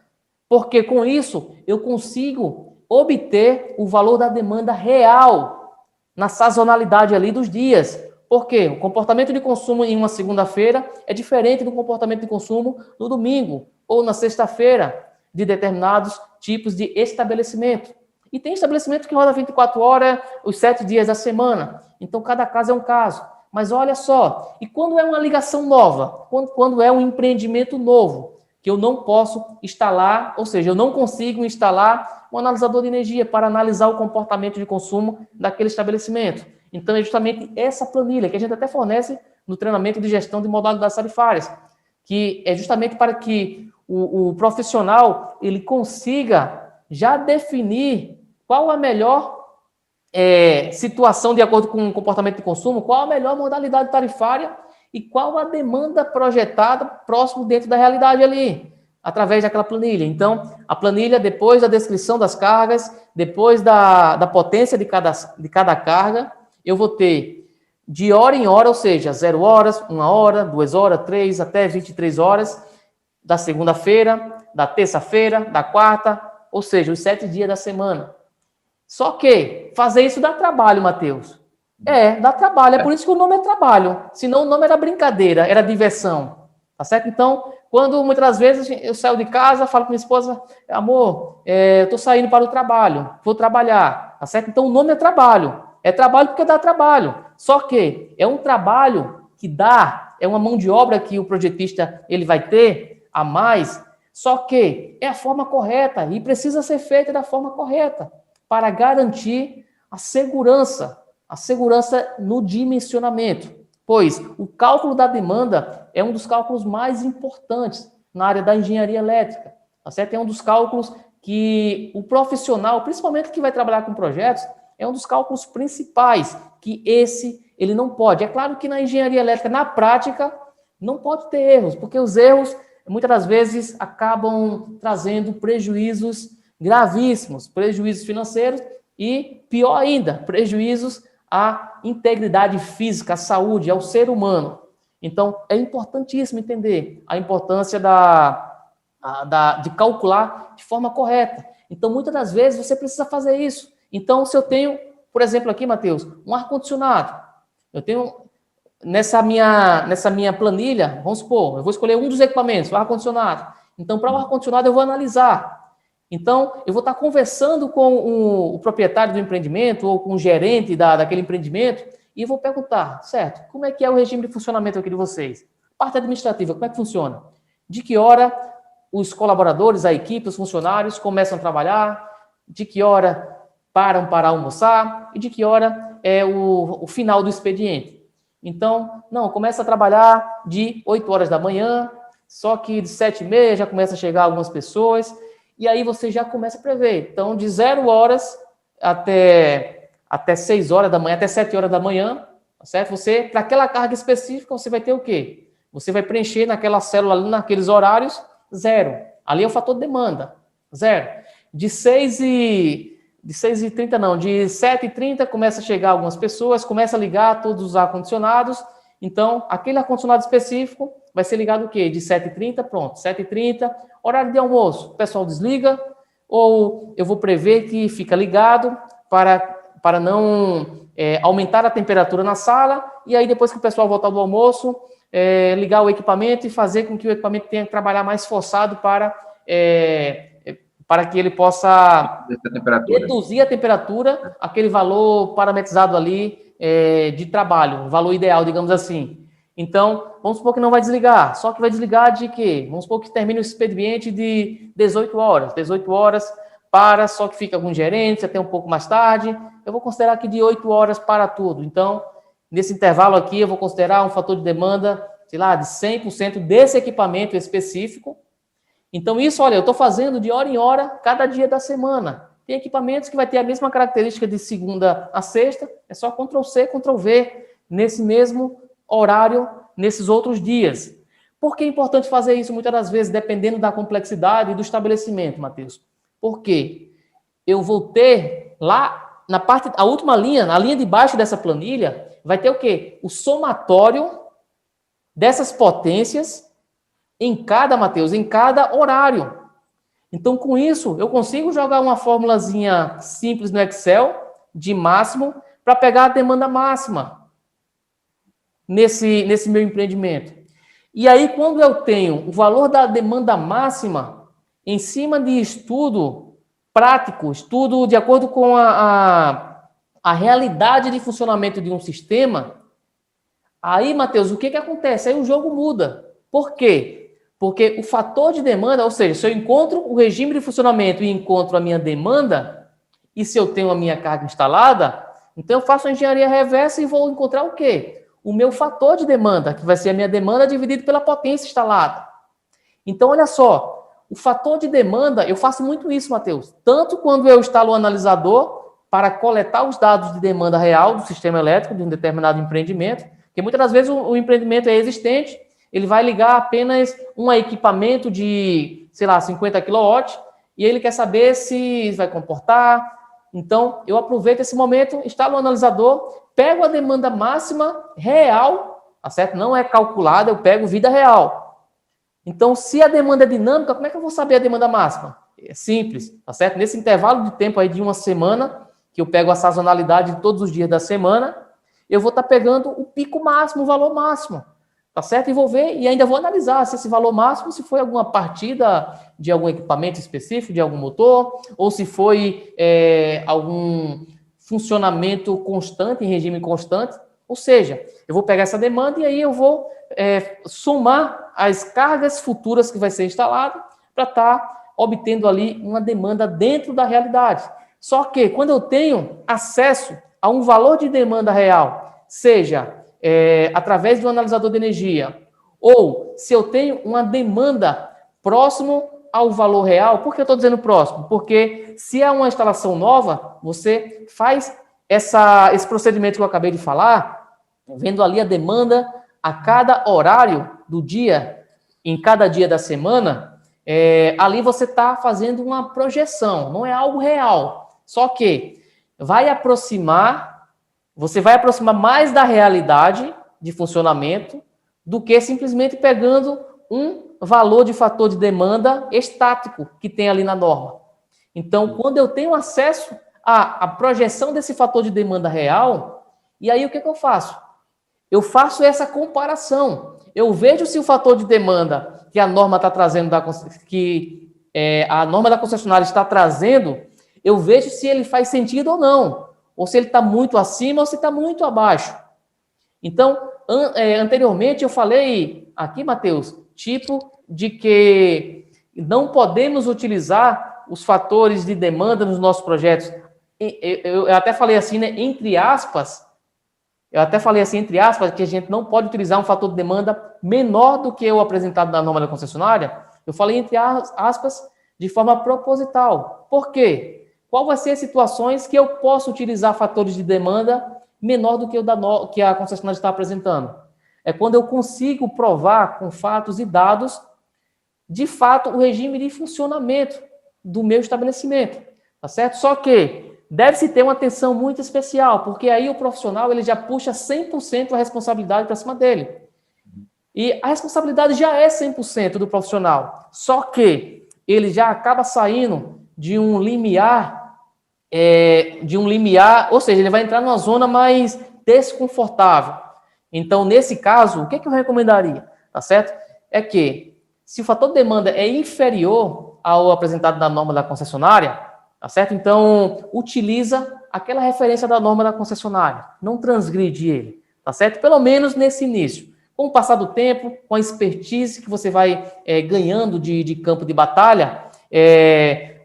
Speaker 1: porque com isso eu consigo obter o valor da demanda real na sazonalidade ali dos dias. Porque o comportamento de consumo em uma segunda-feira é diferente do comportamento de consumo no domingo ou na sexta-feira de determinados tipos de estabelecimento. E tem estabelecimento que roda 24 horas, os 7 dias da semana. Então, cada caso é um caso. Mas olha só, e quando é uma ligação nova, quando é um empreendimento novo, que eu não posso instalar, ou seja, eu não consigo instalar um analisador de energia para analisar o comportamento de consumo daquele estabelecimento. Então, é justamente essa planilha que a gente até fornece no treinamento de gestão de modalidades tarifárias, que é justamente para que o profissional ele consiga já definir qual a melhor situação de acordo com o comportamento de consumo, qual a melhor modalidade tarifária e qual a demanda projetada próximo dentro da realidade ali, através daquela planilha. Então, a planilha, depois da descrição das cargas, depois da potência de cada carga, eu vou ter de hora em hora, ou seja, 0 horas, 1 hora, 2 horas, 3, até 23 horas, da segunda-feira, da terça-feira, da quarta, ou seja, os 7 dias da semana. Só que fazer isso dá trabalho, Matheus. Dá trabalho. É por isso que o nome é trabalho. Senão o nome era brincadeira, era diversão. Tá certo? Então, quando muitas das vezes eu saio de casa, falo com minha esposa, amor, eu tô saindo para o trabalho, vou trabalhar. Tá certo? Então o nome é trabalho. É trabalho porque dá trabalho. Só que é um trabalho que é uma mão de obra que o projetista ele vai ter a mais. Só que é a forma correta e precisa ser feita da forma correta para garantir a segurança no dimensionamento, pois o cálculo da demanda é um dos cálculos mais importantes na área da engenharia elétrica, tá certo? É um dos cálculos que o profissional, principalmente que vai trabalhar com projetos, é um dos cálculos principais, que ele não pode. É claro que na engenharia elétrica, na prática, não pode ter erros, porque os erros, muitas das vezes, acabam trazendo prejuízos gravíssimos, prejuízos financeiros e, pior ainda, prejuízos à integridade física, à saúde, ao ser humano. Então, é importantíssimo entender a importância de calcular de forma correta. Então, muitas das vezes, você precisa fazer isso. Então, se eu tenho, por exemplo, aqui, Matheus, um ar-condicionado, eu tenho nessa minha planilha, vamos supor, eu vou escolher um dos equipamentos, o ar-condicionado. Então, para o ar-condicionado, eu vou analisar. Então, eu vou estar conversando com o proprietário do empreendimento ou com o gerente daquele empreendimento e vou perguntar, certo, como é que é o regime de funcionamento aqui de vocês? Parte administrativa, como é que funciona? De que hora os colaboradores, a equipe, os funcionários começam a trabalhar? De que hora param para almoçar? E de que hora é o final do expediente? Então, não, começa a trabalhar de 8 horas da manhã, só que de 7h30 já começa a chegar algumas pessoas, e aí você já começa a prever. Então, de 0 horas até 6 horas da manhã, até 7 horas da manhã, certo? Você, para aquela carga específica, você vai ter o quê? Você vai preencher naquela célula ali, naqueles horários, 0. Ali é o fator de demanda, 0. De 6h30 não, de 7h30 começa a chegar algumas pessoas, começa a ligar todos os ar-condicionados. Então, aquele ar-condicionado específico vai ser ligado o quê? De 7h30, pronto, 7h30, horário de almoço, o pessoal desliga, ou eu vou prever que fica ligado para não aumentar a temperatura na sala, e aí depois que o pessoal voltar do almoço, ligar o equipamento e fazer com que o equipamento tenha que trabalhar mais forçado para que ele possa reduzir a temperatura, aquele valor parametrizado ali de trabalho, o valor ideal, digamos assim. Então, vamos supor que não vai desligar, só que vai desligar de quê? Vamos supor que termine o expediente de 18 horas. 18 horas para, só que fica com o gerente, até um pouco mais tarde. Eu vou considerar aqui de 8 horas para tudo. Então, nesse intervalo aqui, eu vou considerar um fator de demanda, sei lá, de 100% desse equipamento específico. Então, isso, olha, eu estou fazendo de hora em hora, cada dia da semana. Tem equipamentos que vai ter a mesma característica de segunda a sexta, é só Ctrl+C, Ctrl+V, nesse mesmo horário, nesses outros dias. Por que é importante fazer isso, muitas das vezes, dependendo da complexidade do estabelecimento, Matheus? Porque eu vou ter lá, a última linha, na linha de baixo dessa planilha, vai ter o quê? O somatório dessas potências em cada horário. Então, com isso, eu consigo jogar uma formulazinha simples no Excel, de máximo, para pegar a demanda máxima nesse meu empreendimento. E aí, quando eu tenho o valor da demanda máxima, em cima de estudo prático, estudo de acordo com a realidade de funcionamento de um sistema, aí, Matheus, o que acontece? Aí o jogo muda. Por quê? Porque o fator de demanda, ou seja, se eu encontro o regime de funcionamento e encontro a minha demanda, e se eu tenho a minha carga instalada, então eu faço a engenharia reversa e vou encontrar o quê? O meu fator de demanda, que vai ser a minha demanda dividido pela potência instalada. Então, olha só, o fator de demanda, eu faço muito isso, Matheus. Tanto quando eu instalo o analisador para coletar os dados de demanda real do sistema elétrico de um determinado empreendimento, porque muitas das vezes o empreendimento é existente, ele vai ligar apenas um equipamento de, sei lá, 50 kW, e ele quer saber se vai comportar. Então, eu aproveito esse momento, instalo o analisador, pego a demanda máxima real, tá certo? Não é calculada, eu pego vida real. Então, se a demanda é dinâmica, como é que eu vou saber a demanda máxima? É simples, tá certo? Nesse intervalo de tempo aí de uma semana, que eu pego a sazonalidade de todos os dias da semana, eu vou estar pegando o pico máximo, o valor máximo, tá certo? E vou ver, e ainda vou analisar se esse valor máximo, se foi alguma partida de algum equipamento específico, de algum motor, ou se foi algum funcionamento constante, em regime constante. Ou seja, eu vou pegar essa demanda e aí eu vou somar as cargas futuras que vai ser instalado para estar obtendo ali uma demanda dentro da realidade. Só que quando eu tenho acesso a um valor de demanda real, seja através do analisador de energia, ou se eu tenho uma demanda próximo ao valor real, por que eu estou dizendo próximo? Porque se é uma instalação nova, você faz esse procedimento que eu acabei de falar, vendo ali a demanda a cada horário do dia, em cada dia da semana, ali você está fazendo uma projeção, não é algo real. Só que você vai aproximar mais da realidade de funcionamento do que simplesmente pegando um valor de fator de demanda estático que tem ali na norma. Então, quando eu tenho acesso à projeção desse fator de demanda real, e aí o que eu faço? Eu faço essa comparação. Eu vejo se o fator de demanda que a norma está trazendo, a norma da concessionária está trazendo, eu vejo se ele faz sentido ou não, ou se ele está muito acima ou se está muito abaixo. Então, anteriormente eu falei aqui, Matheus, de que não podemos utilizar os fatores de demanda nos nossos projetos. Eu até falei assim, né, entre aspas, que a gente não pode utilizar um fator de demanda menor do que o apresentado na norma da concessionária. Eu falei entre aspas de forma proposital. Por quê? Qual vai ser as situações que eu posso utilizar fatores de demanda menor do que a concessionária está apresentando? É quando eu consigo provar com fatos e dados, de fato, o regime de funcionamento do meu estabelecimento, tá certo? Só que deve-se ter uma atenção muito especial, porque aí o profissional ele já puxa 100% a responsabilidade para cima dele. E a responsabilidade já é 100% do profissional, só que ele já acaba saindo de um limiar, ou seja, ele vai entrar numa zona mais desconfortável. Então, nesse caso, o que eu recomendaria? Tá certo? É que, se o fator de demanda é inferior ao apresentado na norma da concessionária, tá certo? Então, utiliza aquela referência da norma da concessionária, não transgride ele, tá certo? Pelo menos nesse início. Com o passar do tempo, com a expertise que você vai ganhando de campo de batalha,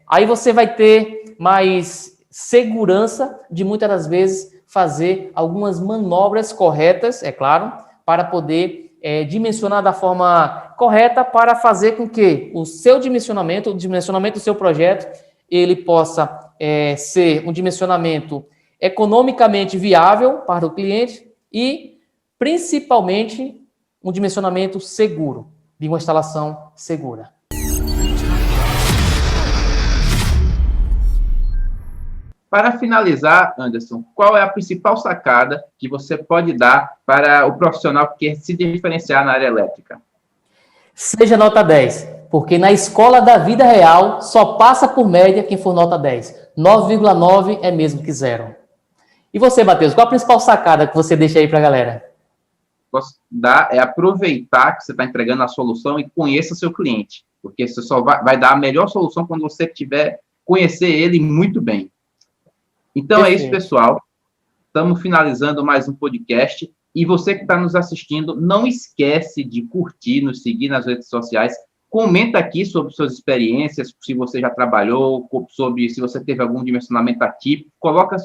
Speaker 1: aí você vai ter mais segurança de, muitas das vezes, fazer algumas manobras corretas, é claro, para poder dimensionar da forma correta, para fazer com que o dimensionamento do seu projeto, ele possa ser um dimensionamento economicamente viável para o cliente e, principalmente, um dimensionamento seguro, de uma instalação segura.
Speaker 2: Para finalizar, Anderson, qual é a principal sacada que você pode dar para o profissional que quer se diferenciar na área elétrica?
Speaker 1: Seja nota 10, porque na escola da vida real só passa por média quem for nota 10. 9,9 é mesmo que zero. E você, Matheus, qual a principal sacada que você deixa aí para a galera?
Speaker 2: Posso dar é aproveitar que você está entregando a solução e conheça seu cliente, porque você só vai dar a melhor solução quando você tiver conhecer ele muito bem. Então é isso, pessoal. Estamos finalizando mais um podcast. E você que está nos assistindo, não esquece de curtir, nos seguir nas redes sociais. Comenta aqui sobre suas experiências, se você já trabalhou, sobre se você teve algum dimensionamento atípico. Coloca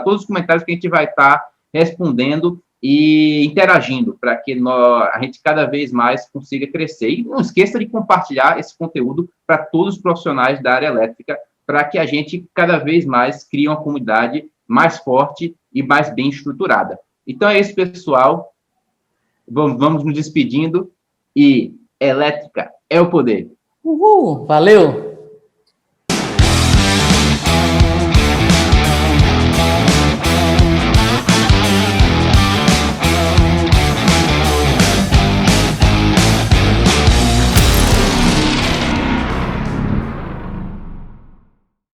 Speaker 2: todos os comentários que a gente vai estar respondendo e interagindo para que a gente cada vez mais consiga crescer. E não esqueça de compartilhar esse conteúdo para todos os profissionais da área elétrica, para que a gente cada vez mais crie uma comunidade mais forte e mais bem estruturada. Então é isso, pessoal. Vamos nos despedindo e elétrica é o poder.
Speaker 1: Uhul, valeu!